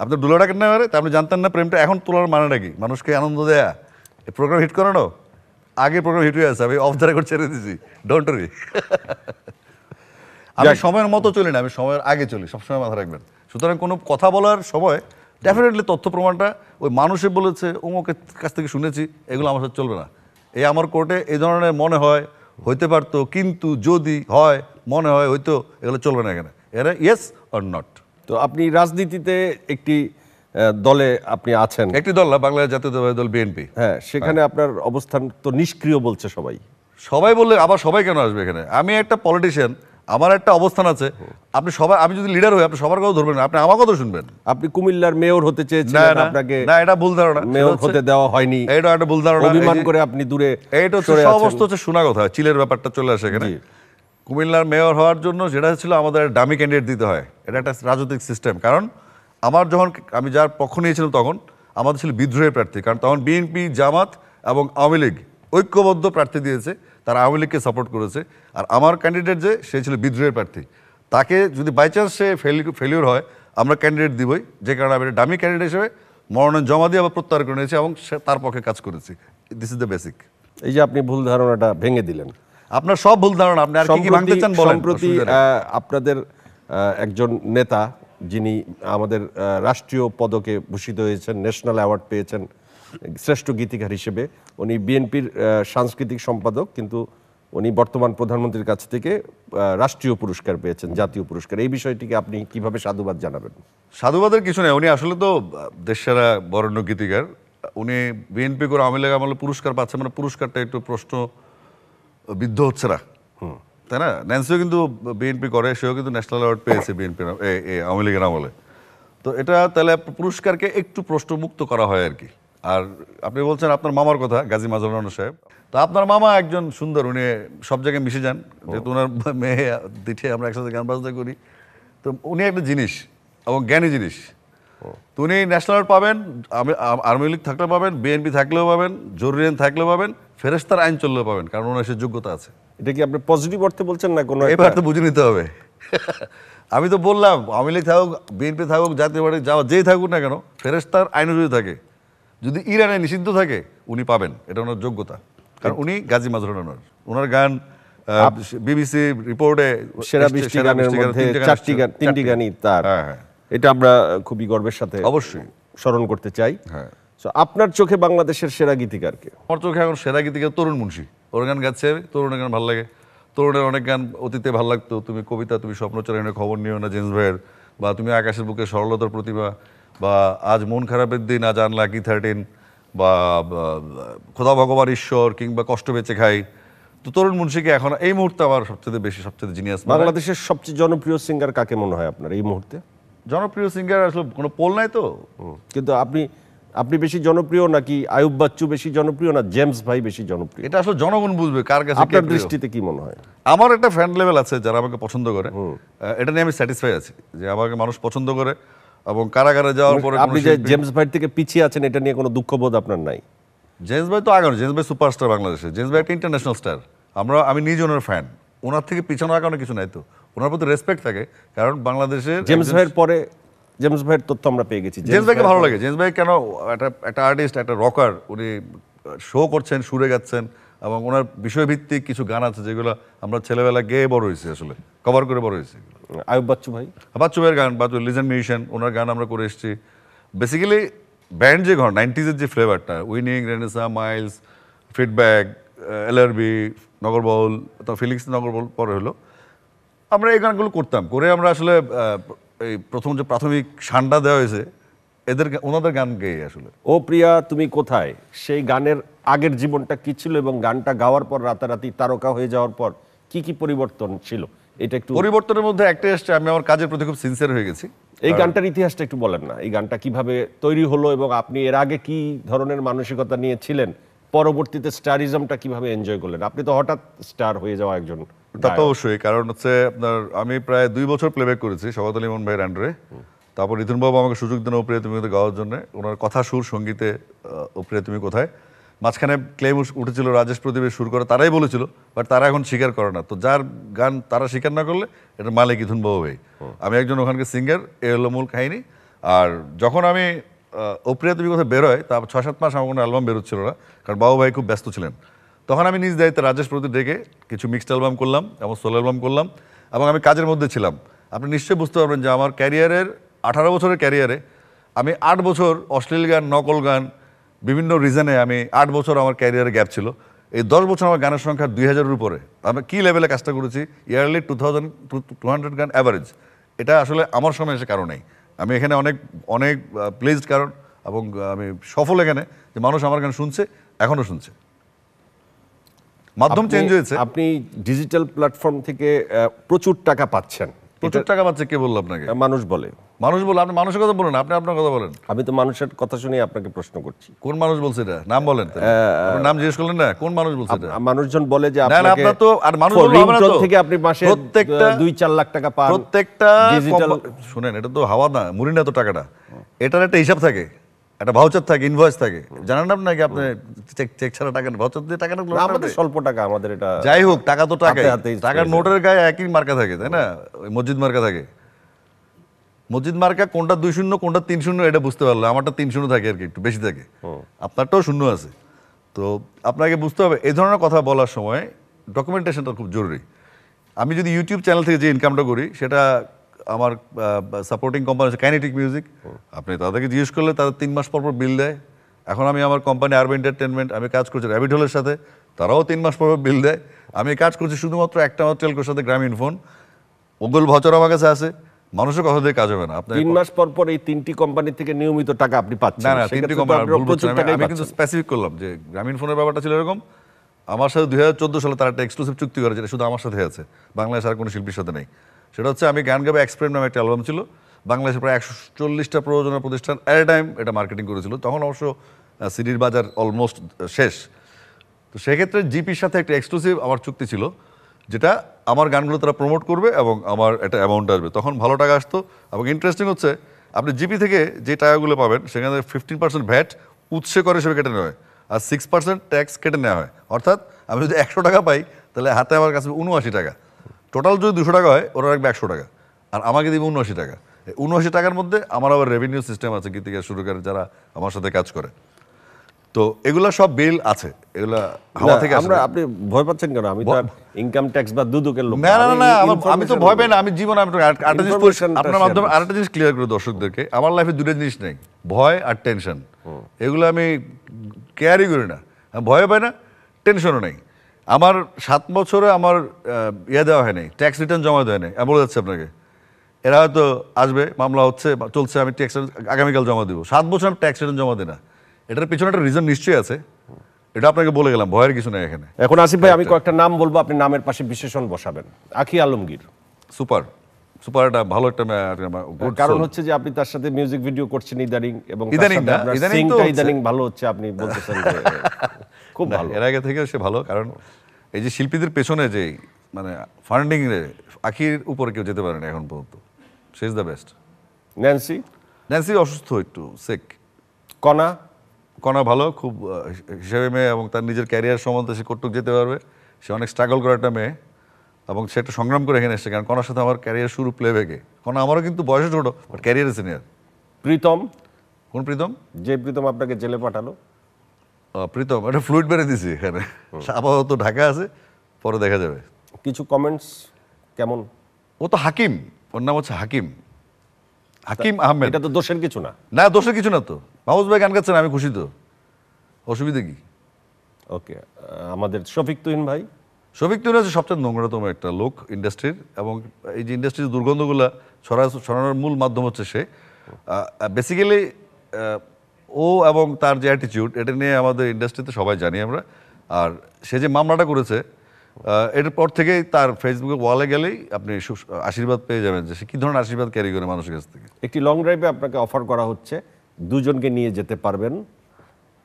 আপনি দুলাভাই ডাকেন না আমারে, তা আপনি জানতেন না প্রেমটা এখন তোলার মানেটা কি? মানুষকে আনন্দ দেয়া, এই প্রোগ্রাম হিট করানো? আগে প্রোগ্রাম হিট হয়ে আছে, আমি অফ দ্য রেকর্ড ছেড়ে দিয়েছি, ডোন্ট ওয়ারি। আমি সময়ের মতো চলি না, আমি সময়ের আগে চলি, সবসময় মাথা রাখবেন। সুতরাং কোনো কথা বলার সময় ডেফিনেটলি তথ্য প্রমাণটা ওই মানুষে বলেছে, অমুকের কাছ থেকে শুনেছি, এগুলো আমার সাথে চলবে না। এই আমার কোর্টে এই ধরনের মনে হয়, হইতে পারতো, কিন্তু, যদি হয়, মনে হয়, হয়তো, এগুলো চলবে না এখানে। এরা ইয়েস অর নট। তো আপনি রাজনীতিতে একটি দলে আপনি আছেন, একটি দল না, বাংলাদেশ জাতীয়তাবাদী দল, বিএনপি। হ্যাঁ, সেখানে আপনার অবস্থান তো নিষ্ক্রিয় বলছে সবাই। সবাই বললে আবার সবাই কেন আসবে এখানে? আমি একটা পলিটিশিয়ান, আমার একটা অবস্থান আছে। আপনি সবাই, আমি যদি লিডার হই, আপনি সবার কথা ধরবেন না, আপনি আমার কথা শুনবেন। আপনি কুমিল্লার মেয়র হতে না চেয়েছিলেন, না আপনাকে না, এটা ভুল ধারণা। মেয়র হতে দেওয়া হয়নি, এটা একটা ভুল ধারণা। অভিমান করে আপনি দূরে এইটা হচ্ছে সরে সব আছেন। অবস্থা হচ্ছে শোনা কথা, চিলের ব্যাপারটা চলে আসে এখানে। জি। কুমিল্লার মেয়র হওয়ার জন্য যেটা ছিল, আমাদের ডামি ক্যান্ডিডেট দিতে হয়, এটা একটা রাজনৈতিক সিস্টেম। কারণ আমি যার পক্ষ নিয়েছিলাম তখন আমাদের ছিল বিদ্রোহী প্রার্থী, কারণ তখন বিএনপি, জামাত এবং আওয়ামী লীগ ঐক্যবদ্ধ প্রার্থী দিয়েছে, তারা আওয়ামী লীগকে সাপোর্ট করেছে। আর আমার ক্যান্ডিডেট সে ছিল বিদ্রোহী প্রার্থী। তাকে যদি বাই চান্স সে ফেলিওর হয়, আমরা ক্যান্ডিডেট দিবই, যে কারণে আমি ডামি ক্যান্ডিডেট হিসেবে মনোনয়ন জমা দিয়ে আবার প্রত্যাহার করে নিয়েছি, এবং তার পক্ষে কাজ করেছি। This is the basic. এই যে আপনি ভুল ধারণাটা ভেঙে দিলেন। আপনার সব ভুল ধারণা, আপনি আর কি কি ভাঙতে চান বলেন। সম্প্রতি আপনাদের একজন নেতা, যিনি আমাদের রাষ্ট্রীয় পদকে ভূষিত হয়েছেন, ন্যাশনাল অ্যাওয়ার্ড পেয়েছেন শ্রেষ্ঠ গীতিকার হিসেবে, উনি বিএনপির সাংস্কৃতিক সম্পাদক, কিন্তু উনি বর্তমান প্রধানমন্ত্রীর কাছ থেকে রাষ্ট্রীয় পুরস্কার পেয়েছেন, জাতীয় পুরস্কার। এই বিষয়টিকে আপনি কিভাবে সাধুবাদ জানাবেন? সাধুবাদের কিছু নেই, উনি আসলে তো দেশসেরা বরেণ্য গীতিকার, উনি বিএনপি করে আওয়ামী লীগ আমলে পুরস্কার পাচ্ছে, মানে পুরস্কারটা একটু প্রশ্ন বিদ্ধ হচ্ছে না, তাই না? ন্যান্সিও কিন্তু বিএনপি করে, সেও কিন্তু ন্যাশনাল অ্যাওয়ার্ড পেয়েছে বিএনপি আওয়ামী লীগের আমলে। তো এটা তাহলে পুরস্কারকে একটু প্রশ্নমুক্ত করা হয় আর কি। আর আপনি বলছেন আপনার মামার কথা, গাজী মাজহারুল রহমান সাহেব, তো আপনার মামা একজন সুন্দর, উনি সব জায়গায় মিশে যান, যেহেতু ওনার মেয়ে দিঠে আমরা একসাথে গান বাজনা করি। তো উনি একটা জিনিস এবং জ্ঞানী জিনিস। তো উনি ন্যাশনাল অ্যাওয়ার্ড পাবেন, আওয়ামী লীগ থাকলেও পাবেন, বিএনপি থাকলেও পাবেন, জরুরি আইন থাকলেও পাবেন, ফেরেশতার আইন চললেও পাবেন, কারণ ওনার সে যোগ্যতা আছে। এটা কি আপনি পজিটিভ অর্থে বলছেন না কোনো এবার তো বুঝে নিতে হবে। আমি তো বললাম আওয়ামী লীগ থাকুক, বিএনপি থাকুক, জাতীয় পার্টি যাওয়া যেই থাকুক না কেন, ফেরেশতার আইন যদি থাকে, যদি ইরানে নিষিদ্ধ থাকে, উনি পাবেন, এটা ওনার যোগ্যতা। কারণ উনি গাজী মাজহারুল রহমান, ওনার গান বিবিসি রিপোর্টে সেরা 20টি গানের মধ্যে 3টি গানই তার। এটা আমরা খুবই গর্বের সাথে অবশ্যই স্মরণ করতে চাই। হ্যাঁ, তো আপনার চোখে বাংলাদেশের সেরা গীতিকারকে? আমার চোখে এখন সেরা গীতিকার তরুণ মুন্সী। ওর গান গাচ্ছে, তরুণের গান ভালো লাগে। তরুণের অনেক গান অতীতে ভালো লাগতো, তুমি কবিতা, তুমি স্বপ্নচরণের খবর নিও না জেমস ভাইয়ের, বা তুমি আকাশের বুকে সরলতার প্রতিভা, বা আজ মন খারাপের দিন, আজ আনলাকি 13, বা খোদা ভগবান ঈশ্বর, কিংবা কষ্ট বেঁচে খাই। তো তরুণ মুন্সীকে এখন এই মুহূর্তে আমার সবচেয়ে জিনিয়াস। বাংলাদেশের সবচেয়ে জনপ্রিয় সিঙ্গার কাকে মনে হয় আপনার এই মুহূর্তে? জনপ্রিয় সিঙ্গার আসলে কোনো পোল নাই তো। কিন্তু আপনি বেশি জনপ্রিয় নাকি আয়ুব বাচ্চু বেশি জনপ্রিয়, না জেমস ভাই বেশি জনপ্রিয়? এটা আসলে জনগণ বুঝবে কার কাছে। আপনার দৃষ্টিতে কি মনে হয়? আমার একটা ফ্যান লেভেল আছে যারা আমাকে পছন্দ করে, এটা নিয়ে আমি স্যাটিসফাই আছি যে আমাকে মানুষ পছন্দ করে। এবং কারাগারে যাওয়ার পরে আপনি যে জেমস ভাই থেকে পিছিয়ে আছেন এটা নিয়ে কোনো দুঃখবোধ আপনার নাই? জেমস ভাই তো আগানো, জেমস ভাই সুপারস্টার বাংলাদেশে, জেমস ভাই একটা ইন্টারন্যাশনাল স্টার। আমি নিজে ওনার ফ্যান, ওনার থেকে পিছনে আগানো কিছু নাই তো, ওনার প্রতি রেসপেক্ট থাকে। কারণ বাংলাদেশের জেমস ভাইয়ের পরে জেমস ভাইয়ের তথ্য আমরা পেয়ে গেছি। জেমস ভাইকে ভালো লাগে। জেমস ভাই কেন, একটা আর্টিস্ট, একটা রকার, উনি শো করছেন, সুরে গাচ্ছেন, এবং ওনার বিষয়ভিত্তিক কিছু গান আছে যেগুলো আমরা ছেলেবেলা গেয়ে বড় হয়েছি, আসলে কভার করে বড় হয়েছি। আয়ুব বাচ্চু ভাই, বাচ্চু ভাইয়ের গান, বাচ্চু লিজেন্ড মিউজিশিয়ান, ওনার গান আমরা করে এসেছি। বেসিক্যালি ব্যান্ড যে ঘর 90s যে ফ্লেভারটা, Winning, Renaissance, Miles, Feedback, LRB, Nagarbaul, Feelings Nagarbaul পরে হলো, আমরা এই গানগুলো করতাম। করে আমরা আসলে এই প্রথম যে প্রাথমিক শানটা দেওয়া হয়েছে ওনাদের গান গেয়ে আসলে। ও প্রিয়া তুমি কোথায়, সেই গানের আগের জীবনটা কি ছিল এবং গানটা গাওয়ার পর রাতারাতি তারকা হয়ে যাওয়ার পর কি কি পরিবর্তন ছিল, এটা একটু। পরিবর্তনের মধ্যে একটাই আসছে, আমি আমার কাজের প্রতি খুব সিনসিয়ার হয়ে গেছি। এই গানটার ইতিহাসটা একটু বলেন না, এই গানটা কিভাবে তৈরি হলো এবং আপনি এর আগে কি ধরনের মানসিকতা নিয়েছিলেন, পরবর্তীতে স্টারিজমটা কিভাবে এনজয় করলেন? আপনি তো হঠাৎ স্টার হয়ে যাওয়া একজন। তা তো অবশ্যই, কারণ হচ্ছে আপনার আমি প্রায় 2 বছর প্লেব্যাক করেছি শওকত আলী ইমন ভাইয়ের আন্ডারে। তারপর রিতুন বাবু আমাকে সুযোগ দেন ও প্রিয়া তুমি গাওয়ার জন্য, ওনার কথা সুর সঙ্গীতে ও প্রিয়া তুমি কোথায়। মাঝখানে ক্লেম উঠেছিল রাজেশ প্রদীপের সুর করে, তারাই বলেছিল, বাট তারা এখন স্বীকার করে না। তো যার গান তারা স্বীকার না করলে এটা মালিক ইথুন বাবু ভাই, আমি একজন ওখানকার সিঙ্গার, এ হলো মূল কাহিনী। আর যখন আমি ও প্রিয়া তুমি কোথায় বেরোয়, তারপর 6-7 মাস আমার কোনো অ্যালবাম বেরোচ্ছিল না, কারণ বাবু ভাই খুব ব্যস্ত ছিলেন। তখন আমি নিজ দায়িত্বে রাজেশ প্রদীপ ডেকে কিছু মিক্সড অ্যালবাম করলাম এবং সোলো অ্যালবাম করলাম, এবং আমি কাজের মধ্যে ছিলাম। আপনি নিশ্চয়ই বুঝতে পারবেন যে আমার ক্যারিয়ারের 18 বছরের ক্যারিয়ারে আমি 8 বছর অশ্লীল গান, নকল গান, বিভিন্ন রিজনে আমি 8 বছর আমার ক্যারিয়ারে গ্যাপ ছিল। এই 10 বছর আমার গানের সংখ্যা 2000-এর উপরে। আমি কী লেভেলে কাজটা করেছি, ইয়ারলি 2200 গান অ্যাভারেজ। এটা আসলে আমার সময় এসে কারণ নেই, আমি এখানে অনেক অনেক প্লেসড কারণ, এবং আমি সফল এখানে যে মানুষ আমার গান শুনছে, এখনও শুনছে। মাধ্যম চেঞ্জ হয়েছে। আপনি ডিজিটাল প্ল্যাটফর্ম থেকে প্রচুর টাকা পাচ্ছেন। প্রচুর টাকা পাচ্ছে কে বললো আপনাকে? মানুষ বলে। আপনি মানুষের কথা বলেন, আপনি আপনার কথা বলেন। আমি তো মানুষের কথা শুনে আপনাকে প্রশ্ন করছি। কোন মানুষ বলছে এটা? নাম বলেন। আপনার নাম জিজ্ঞেস করলেন না, কোন মানুষ বলছে এটা? মানুষজন বলে যে আপনার তো আর মানুষ রিংটোন থেকে আপনি মাসে প্রত্যেকটা 2-4 লাখ টাকা পান। প্রত্যেকটা ডিজিটাল শুনেন, এটা তো হাওয়া না, মুড়ি না তো টাকাটা। এটার একটা হিসাব থাকে, একটা ভাউচার থাকে, ইনভয়েস থাকে, জানেন না নাকি? আপনি চেক ছাড়া টাকা, ভাউচার দিয়ে টাকা না, আমাদের স্বল্প টাকা, আমাদের এটা যাই হোক, টাকা তো টাকাই। হাতেই টাকার নোটের গায়ে একই মার্কা থাকে, তাই না? ওই মসজিদ মার্কা থাকে। মসজিদ মার্কা কোনটা 2-0 কোনটা 3-0 এটা বুঝতে পারলো, আমারটা 3-0 থাকে আর কি, একটু বেশি থাকে, আপনারটাও 0 আছে। তো আপনাকে বুঝতে হবে এই ধরনের কথা বলার সময় ডকুমেন্টেশনটা খুব জরুরি। আমি যদি ইউটিউব চ্যানেল থেকে যে ইনকামটা করি, সেটা আমার সাপোর্টিং কোম্পানি আছে কাইনেটিক মিউজিক, আপনি তাদেরকে জিজ্ঞেস করলে তাদের 3 মাস পর বিল দেয়। এখন আমি আমার কোম্পানি আরব এন্টারটেনমেন্ট, আমি কাজ করছি র্যাবিট হোলের সাথে, তারাও 3 মাস পর বিল দেয়। আমি কাজ করছি শুধুমাত্র একটা টেলকোর সাথে, গ্রামীণ ফোন। ওগুল ভচর আমার কাছে আছে, মানুষের কথা দিয়ে কাজ হবে না। আপনি 3 মাস পর পর এই 3টি কোম্পানি থেকে নিয়মিত টাকা আপনি পাচ্ছেন। না 3টি সেক্ষেত্রে তো কোম্পানি আপনারা প্রচুর টাকাই আমি কিন্তু পাচ্ছেন। স্পেসিফিক করলাম যে গ্রামীণ ফোনের ব্যাপারটা ছিল এরকম, আমার সাথে 2014 সালে তারা একটা এক্সক্লুসিভ চুক্তি করে, যেটা শুধু আমার সাথে আছে, বাংলাদেশ আর কোনো শিল্পীর সাথে নেই। সেটা হচ্ছে আমি গান গাবে এক্সপ্রেম নামে একটা অ্যালবাম ছিল, বাংলাদেশে প্রায় 140টা প্রযোজনা প্রতিষ্ঠান এট এ টাইম এটা মার্কেটিং করেছিল। তখন অবশ্য সিডির বাজার অলমোস্ট শেষ। তো সেক্ষেত্রে জিপির সাথে একটা এক্সক্লুসিভ আমার চুক্তি ছিল, যেটা আমার গানগুলো তারা প্রমোট করবে এবং আমার একটা অ্যামাউন্ট আসবে। তখন ভালো টাকা আসতো। এবং ইন্টারেস্টিং হচ্ছে, আপনি জিপি থেকে যে টাকাগুলো পাবেন সেখানে 15% ভ্যাট উৎসে করে হিসেবে কেটে নেওয়া হয়, আর 6% ট্যাক্স কেটে নেওয়া হয়। অর্থাৎ আমি যদি 100 টাকা পাই, তাহলে হাতে আমার কাছে 79 টাকা। টোটাল যদি 200 টাকা হয়, ওরা রাখবে 100 টাকা, আর আমাকে দিবে 79 টাকা। 79 টাকার মধ্যে আমার আবার রেভিনিউ সিস্টেম আছে গীতিকার শুরু করে যারা আমার সাথে কাজ করে। তো এগুলা সব বিল আছে, এগুলা হাওয়া থেকে আসে। আপনি ভয় পাচ্ছেন কেন? আমি তো ইনকাম ট্যাক্স বা দুদকের লোক না না না, আমি তো ভয় পাই না। আমি জীবনে আরেকটা জিনিস আপনার মাধ্যমে আরেকটা জিনিস ক্লিয়ার করে দর্শকদেরকে, আমার লাইফে দুটো জিনিস নেই, ভয় আর টেনশন। এগুলো আমি কেয়ারই করি না, আমি ভয় পাই না, টেনশনও নেই। আমার 7 বছরে আমার দেওয়া হয় নাই, ট্যাক্স রিটার্ন জমা দেওয়া নেই। আমি বলে যাচ্ছি আপনাকে, এরা হয়তো আসবে, মামলা হচ্ছে চলছে, আমি ট্যাক্স আগামীকাল জমা দিব। 7 বছর আমি ট্যাক্স রিটার্ন জমা দিই না। এটার পিছনে একটা রিজন নিশ্চয়ই আছে, এটা আপনাকে বলে গেলাম, ভয়ের কিছু নেই এখানে। এখন আসিফ ভাই, আমি কয়েকটা নাম বলবো, আপনি নামের পাশে বিশেষণ বসাবেন। আখি আলমগীর, সুপার সুপার, এটা ভালো একটা কারণ হচ্ছে যে আপনি তার সাথে মিউজিক ভিডিও করছেন ইদানিং, এবং ইদানিং না, ইদানিং তো ইদানিং ভালো হচ্ছে, আপনি বলতেছেন যে খুব ভালো। এর আগে থেকে সে ভালো, কারণ এই যে শিল্পীদের পেছনে যে মানে ফান্ডিং রে, আখির উপরে কেউ যেতে পারে না এখন পর্যন্ত। She is the best. Nancy, Nancy অসুস্থ, একটু সেক। কণা, কণা ভালো খুব হিসেবে মেয়ে, এবং তার নিজের ক্যারিয়ার সম্বন্ধে সে কতটুকু যেতে পারবে। সে অনেক স্ট্রাগল করা একটা মেয়ে, এবং সে একটা সংগ্রাম করে এখানে এসছে। কারণ কণার সাথে আমার ক্যারিয়ার শুরু প্লেব্যাকে। কণা আমারও কিন্তু বয়সে ছোট, বাট ক্যারিয়ারে সিনিয়র। প্রীতম, কোন প্রীতম? যে প্রীতম আপনাকে জেলে পাঠালো। প্রীতম, এটা ফ্লুইড বেড়ে দিছি এখানে, আপাতত ঢাকা আছে, পরে দেখা যাবে। কিছু কমেন্টস কেমন? ও তো হাকিম, ওর নাম হচ্ছে হাকিম, হাকিম আহমেদ। এটা তো দোষের কিছু না। না, দোষের কিছু না তো। মাহমুদ ভাই গান গাচ্ছেন, আমি খুশি তো, অসুবিধা কি? ওকে, আমাদের শফিক তুহিন ভাই। শফিক তুহিন হচ্ছে সবচেয়ে নোংরাতম একটা লোক ইন্ডাস্ট্রির, এবং এই যে ইন্ডাস্ট্রির দুর্গন্ধগুলো ছড়ানোর মূল মাধ্যম হচ্ছে সে। বেসিক্যালি ও এবং তার যে অ্যাটিটিউড, এটা নিয়ে আমাদের ইন্ডাস্ট্রিতে সবাই জানি আমরা। আর সে যে মামলাটা করেছে, এটার পর থেকেই তার ফেসবুকে ওয়ালে গেলেই আপনি আশীর্বাদ পেয়ে যাবেন, যে সে কী ধরনের আশীর্বাদ ক্যারি করে মানুষের কাছ থেকে। একটি লং ড্রাইভে আপনাকে অফার করা হচ্ছে, দুজনকে নিয়ে যেতে পারবেন,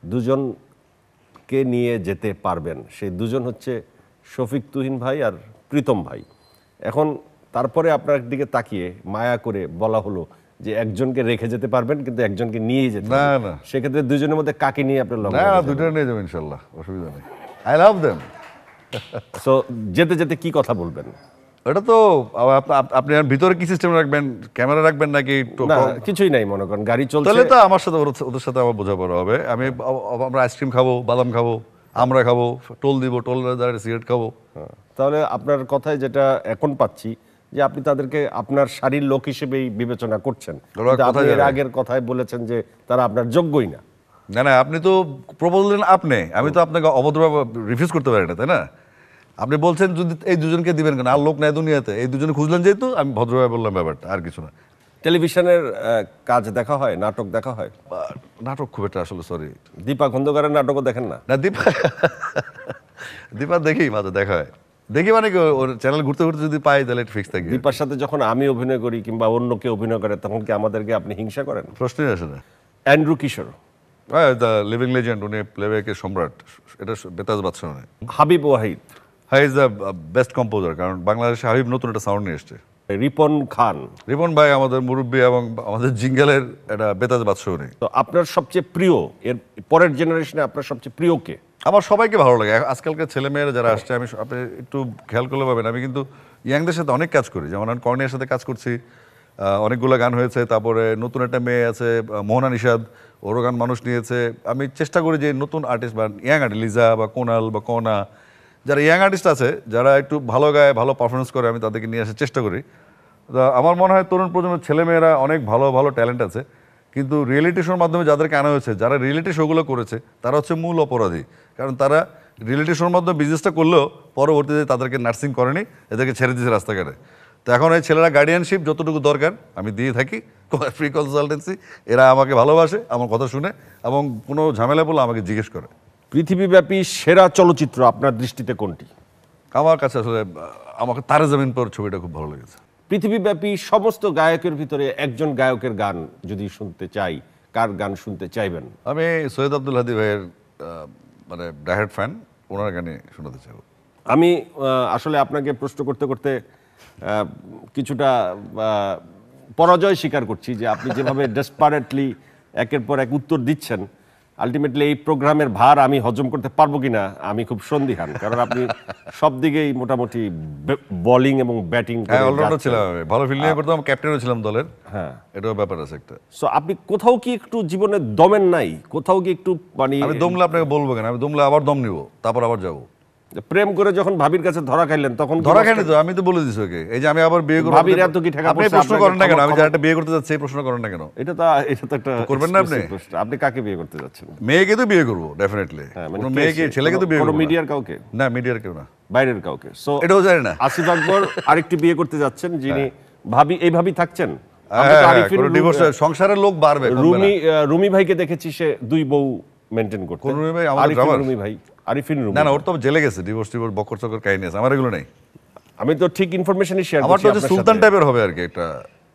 দুজনকে নিয়ে যেতে পারবেন। সেই দুজন হচ্ছে শফিক তুহিন ভাই আর প্রীতম ভাই। এখন তারপরে আপনার দিকে তাকিয়ে মায়া করে বলা হলো যে একজনকে রেখে যেতে পারবেন, কিন্তু একজনকে নিয়েই যেতে না পারবেন। না, সেক্ষেত্রে দুজনের মধ্যে কাকে নিয়ে আপনার লং না, দুটো নিয়ে যাবেন ইনশাল্লাহ, অসুবিধা নেই। I love them. সো যেতে যেতে কি কথা বলবেন? এটা তো আপনি ভিতরে কি সিস্টেম রাখবেন, ক্যামেরা রাখবেন নাকি? না, কিছুই নাই, মনে করেন গাড়ি চলছে। তাহলে তো আমার সাথে ওদের সাথে আমার বোঝাপড়া হবে। আমরা আইসক্রিম খাবো, বাদাম খাবো, আমরা খাবো, টোল দিব, টোল দাঁড়িয়ে সিগারেট খাবো। তাহলে আপনার কথায় যেটা এখন পাচ্ছি, যে আপনি তাদেরকে আপনার শাড়ির লোক হিসেবেই বিবেচনা করছেন। কিন্তু আপনি এর আগের কথায় বলেছেন যে তারা আপনার যোগ্যই না। না না, আপনি তো প্রপোজাল দিলেন আপনি, আমি তো আপনাকে অভদ্রভাবে রিফিউজ করতে পারি না, তাই না? আপনি বলছেন যদি এই দুজনকে দিবেন কেন, আর লোক নাই দুনিয়াতে, এই দুজনে খুঁজলেন যেহেতু আমি ভদ্রভাবে বললাম ব্যাপারটা, আর কিছু না। টেলিভিশনের কাজ দেখা হয়, নাটক দেখা হয়? নাটক খুব একটা আসলে, সরি। দীপা খন্দকারের নাটকও দেখেন না? না, দীপা দেখি, মাঝে দেখা হয়, দেখি মানে কি ওর চ্যানেল ঘুরতে ঘুরতে যদি পাই তাহলে ফিক্স থাকি। দীপার সাথে যখন আমি অভিনয় করি কিংবা অন্য কেউ অভিনয় করে, তখন কি আমাদেরকে আপনি হিংসা করেন? প্রশ্নই আসে না। Andrew Kishore, the living legend, উনি প্লেব্যাকের সম্রাট, এটা বেতাজ বাদশাহ নয়। Habib Wahid, he is the best composer, কারণ বাংলাদেশে হাবিব নতুন একটা সাউন্ড নিয়ে এসছে। রিপন খান। রিপন ভাই আমাদের মুরব্বী, এবং আমাদের জিঙ্গেলের একটা বেতাজ বাদশাহ উনি। তো আপনার সবচেয়ে প্রিয়, এর পরের জেনারেশনে আপনার সবচেয়ে প্রিয় কে? আমার সবাইকে ভালো লাগে। আজকালকার ছেলেমেয়েরা যারা আসছে, আপনি একটু খেয়াল করলে পাবেন, আমি কিন্তু ইয়াংদের সাথে অনেক কাজ করি। যেমন আমি কর্নিয়ার সাথে কাজ করছি, অনেকগুলো গান হয়েছে। তারপরে নতুন একটা মেয়ে আছে মোহনা নিষাদ, ওরও গান মানুষ নিয়েছে। আমি চেষ্টা করি যে নতুন আর্টিস্ট বা ইয়াং আর্টিস্ট, লিজা বা কোনাল বা কনা, যারা ইয়াং আর্টিস্ট আছে, যারা একটু ভালো গায়, ভালো পারফরমেন্স করে, আমি তাদেরকে নিয়ে আসার চেষ্টা করি। আমার মনে হয় তরুণ প্রজন্মের ছেলেমেয়েরা অনেক ভালো ভালো ট্যালেন্ট আছে, কিন্তু রিয়েলিটি শোর মাধ্যমে যাদেরকে আনা হয়েছে, যারা রিয়েলিটি শোগুলো করেছে, তারা হচ্ছে মূল অপরাধী। কারণ তারা রিয়েলিটি শোর মাধ্যমে বিজনেসটা করলেও পরবর্তীতে তাদেরকে নার্সিং করেনি, এদেরকে ছেড়ে দিয়েছে রাস্তাঘাটে। তো এখন এই ছেলেরা গার্ডিয়ানশিপ যতটুকু দরকার আমি দিয়ে থাকি, ফ্রি কনসালটেন্সি। এরা আমাকে ভালোবাসে, আমার কথা শুনে, এবং কোনো ঝামেলা পড়লে আমাকে জিজ্ঞেস করে। পৃথিবীব্যাপী সেরা চলচ্চিত্র আপনার দৃষ্টিতে কোনটি? আমার কাছে আসলে আমাকে তারে জামিন পর ছবিটা খুব ভালো লেগেছে। পৃথিবীব্যাপী সমস্ত গায়কের ভিতরে একজন গায়কের গান যদি শুনতে চাই, কার গান শুনতে চাইবেন? আমি সৈয়দ আব্দুল হাদী ভাইয়ের মানে ডাইহার্ড ফ্যান, ওনার গানে শোনাতে চাইব। আমি আসলে আপনাকে প্রশ্ন করতে করতে কিছুটা পরাজয় স্বীকার করছি যে আপনি যেভাবে ডেসপারেটলি একের পর এক উত্তর দিচ্ছেন, আলটিমেটলি এই প্রোগ্রামের ভার আমি হজম করতে পারবো কিনা আমি খুব সন্দিহান, কারণ আপনি সব দিকেই মোটামুটি বোলিং এবং ব্যাটিং অলরাউন্ডার ছিলাম আমি, ভালো ফিল্ডিং করতাম, ক্যাপ্টেনও ছিলাম দলের। হ্যাঁ, এটাও ব্যাপার আছে একটা। সো আপনি কোথাও কি একটু জীবনে দমেন নাই? কোথাও কি একটু মানে আমি দমলে আপনাকে বলবো কেন, আমি দমলে আবার দম নিব, তারপর আবার যাবো। প্রেম করে যখন ভাবির কাছে ধরা খাইলেন তখন ধরা খাইনি তো, আমি তো বলে দিছি ওকে, এই যে আমি আবার বিয়ে করব। ভাবির এত কি ঠেকা আপনি পড়ছে? প্রশ্ন করেন না কেন? আমি আপনাকে যারা বিয়ে করতে যাচ্ছি এই প্রশ্ন করেন না কেন? এটা তো একটা করবেন না আপনি? exclusive প্রশ্ন। আপনি কাকে বিয়ে করতে যাচ্ছেন? মেয়েকে তো বিয়ে করবো ডেফিনেটলি। কোনো মেয়েকে, ছেলেকে তো বিয়ে কোনো করবো না। মিডিয়ার কাউকে? না, মিডিয়ার কেউ না, বাইরের কাউকে? সো এটাও জানি না। আসিফ আকবর আরেকটি বিয়ে করতে যাচ্ছেন, যিনি ভাবি এইভাবেই থাকছেন। ডিভোর্স সংসারের লোক বাড়বে। রুমি ভাইকে দেখেছি সে দুই বউ মেনটেন করতে। কোন রুমি ভাই? আমাদের ড্রামার রুমি ভাই, আরিফিন রুমি। না না, ওর তো জেলে গেছে, ডিভোর্স বকর চকর কাহিনী আছে, আমার এগুলো নেই। আমি তো ঠিক ইনফরমেশনই শেয়ার আমার করছি তো আপনার সুলতান সাথে। টাইপের হবে আর কি একটা।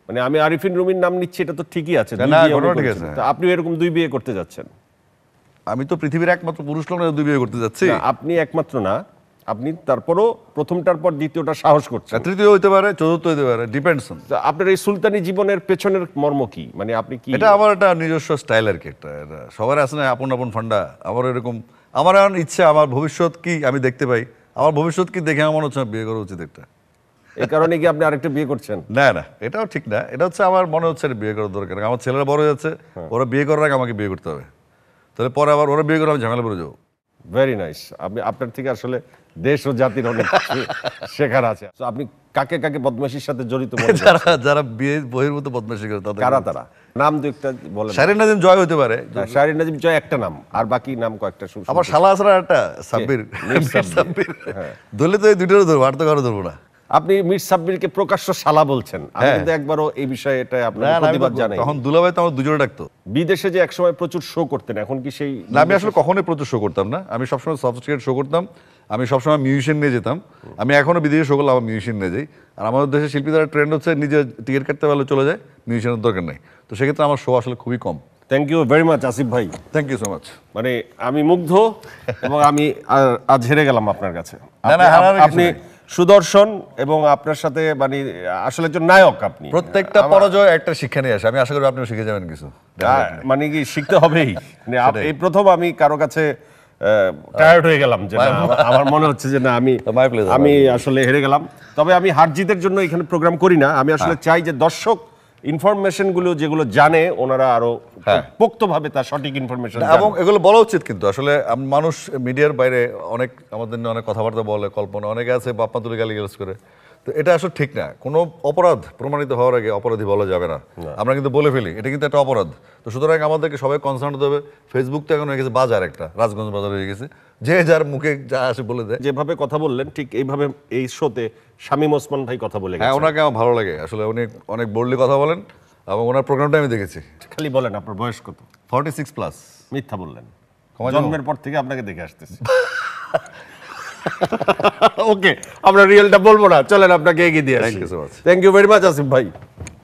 মানে আমি আরিফিন রুমির নাম নিচ্ছি, এটা তো ঠিকই আছে, দুই না, বিয়ে ঘটনা উনি ঠিক করেছেন। আছে। তো আপনি এরকম দুই বিয়ে করতে যাচ্ছেন? আমি তো পৃথিবীর একমাত্র পুরুষ লোক না দুই বিয়ে করতে যাচ্ছি। না, আপনি একমাত্র না, আপনি তারপরও প্রথমটার পর দ্বিতীয়টা সাহস করছেন। তৃতীয় হইতে পারে, চতুর্থ হইতে পারে, ডিপেন্ডস অন। তো আপনার এই সুলতানি জীবনের পেছনের মর্ম কি? মানে আপনি কি? এটা আমার একটা নিজস্ব স্টাইল আর কি, একটা সবার আছে না আপন আপন ফান্ডা। আমার এরকম, আমার এখন ইচ্ছা, আমার ভবিষ্যৎ কি আমি দেখতে পাই, আমার ভবিষ্যৎ কি দেখে আমার মনে হচ্ছে বিয়ে করা উচিত একটা। এই কারণে কি আপনি আরেকটা বিয়ে করছেন? না না, এটাও ঠিক না। এটা হচ্ছে আমার মনে হচ্ছে বিয়ে করার দরকার। আমার ছেলেরা বড় হয়ে যাচ্ছে, ওরা বিয়ে করার আগে আমাকে বিয়ে করতে হবে, তাহলে পরে আবার ওরা বিয়ে করে আমি ঝামেলা পড়ে যাবো। Very nice. আপনি আপনার থেকে আসলে দেশ ও জাতির অনেক কিছু শেখার আছে। তো আপনি কাকে কাকে বদমাশির সাথে জড়িত মনে করছেন? যারা বিয়ে বহির্ভূত বদমাশি করে তাদের কারা তারা? নাম দু একটা বলেন। শাহরিন নাজিম জয় হতে পারে। শাহরিন নাজিম জয় একটা নাম, আর বাকি নাম কয়েকটা শুনছি। আমার শালা আসরা একটা সাব্বির, মীর সাব্বির। ধরলে তো এই দুটোরও ধরবো, আর তো কারো ধরবো না। আপনি মীর সাব্বিরকে প্রকাশ্য শালা বলছেন, আমি কিন্তু একবারও এই বিষয়ে এটা আপনার প্রতিবাদ জানাই। তখন দুলাভাই তো আমার দুজনে ডাকতো। বিদেশে যে একসময় প্রচুর শো করতেন, এখন কি সেই? না, আমি আসলে কখনোই প্রচুর শো করতাম না। আমি সবসময় সফটস্টিকেট শো করতাম, আমি সবসময় মিউজিশিয়ান নিয়ে যেতাম। আমি এখনো বিদেশে শো করলে আমার মিউজিশিয়ান নিয়ে যাই। আর আমাদের দেশের শিল্পীদের ট্রেন্ড হচ্ছে নিজে টিকিট কাটতে পারলে চলে যায়, মিউজিশিয়ানের দরকার নেই। তো সেক্ষেত্রে আমার শো আসলে খুবই কম। Thank you very much Asif ভাই। Thank you so much. মানে আমি মুগ্ধ এবং আমি আজ হেরে গেলাম আপনার কাছে। না, হারার কিছু আপনি নাই। সুদর্শন এবং আপনার সাথে মানে আসলে একজন নায়ক আপনি। প্রত্যেকটা পরাজয় একটা শিক্ষা নিয়ে আসে, আমি আশা করি আপনিও শিখে যাবেন কিছু। মানে কি শিখতে হবেই। মানে এই প্রথম আমি কারো কাছে টায়ার্ড হয়ে গেলাম, যে না, আমার মনে হচ্ছে যে না, আমি আসলে হেরে গেলাম। তবে আমি হার জিতের জন্য এখানে প্রোগ্রাম করি না, আমি আসলে চাই যে দর্শক ইনফরমেশন গুলো যেগুলো জানে ওনারা আরো পোক্তভাবে তার সঠিক ইনফরমেশন, এবং এগুলো বলা উচিত। কিন্তু আসলে মানুষ মিডিয়ার বাইরে অনেক আমাদের নিয়ে অনেক কথাবার্তা বলে, কল্পনা অনেকে আছে বাপ্পা তুলে গালিগালাজ করে। তো এটা আসলে ঠিক না। কোনো অপরাধ প্রমাণিত হওয়ার আগে অপরাধী বলা যাবে না। আমরা কিন্তু বলে ফেলি, এটা কিন্তু একটা অপরাধ। তো সুতরাং আমাদেরকে সবাই কনসার্ন হতে হবে। ফেসবুক তো এখন হয়ে গেছে বাজার, একটা রাজগঞ্জ বাজার হয়ে গেছে, যে যার মুখে যা আসে বলে দেয়। যেভাবে কথা বললেন ঠিক এইভাবে এই শোতে শামীম ওসমান ভাই কথা বলে হ্যাঁ, গেছেন। ওনাকে আমার ভালো লাগে আসলে, উনি অনেক বোল্ডলি কথা বলেন এবং ওনার প্রোগ্রামটা আমি দেখেছি। খালি বলেন আপনার বয়স কত? 46+। মিথ্যা বললেন, ক্ষমা জানো? জন্মের পর থেকে আপনাকে দেখে আসতেছি। ওকে, আমরা রিয়েলটা বলবো না, চলেন আপনাকে এগিয়ে দিয়ে আসি। Thank you so much. Thank you very much Asif ভাই।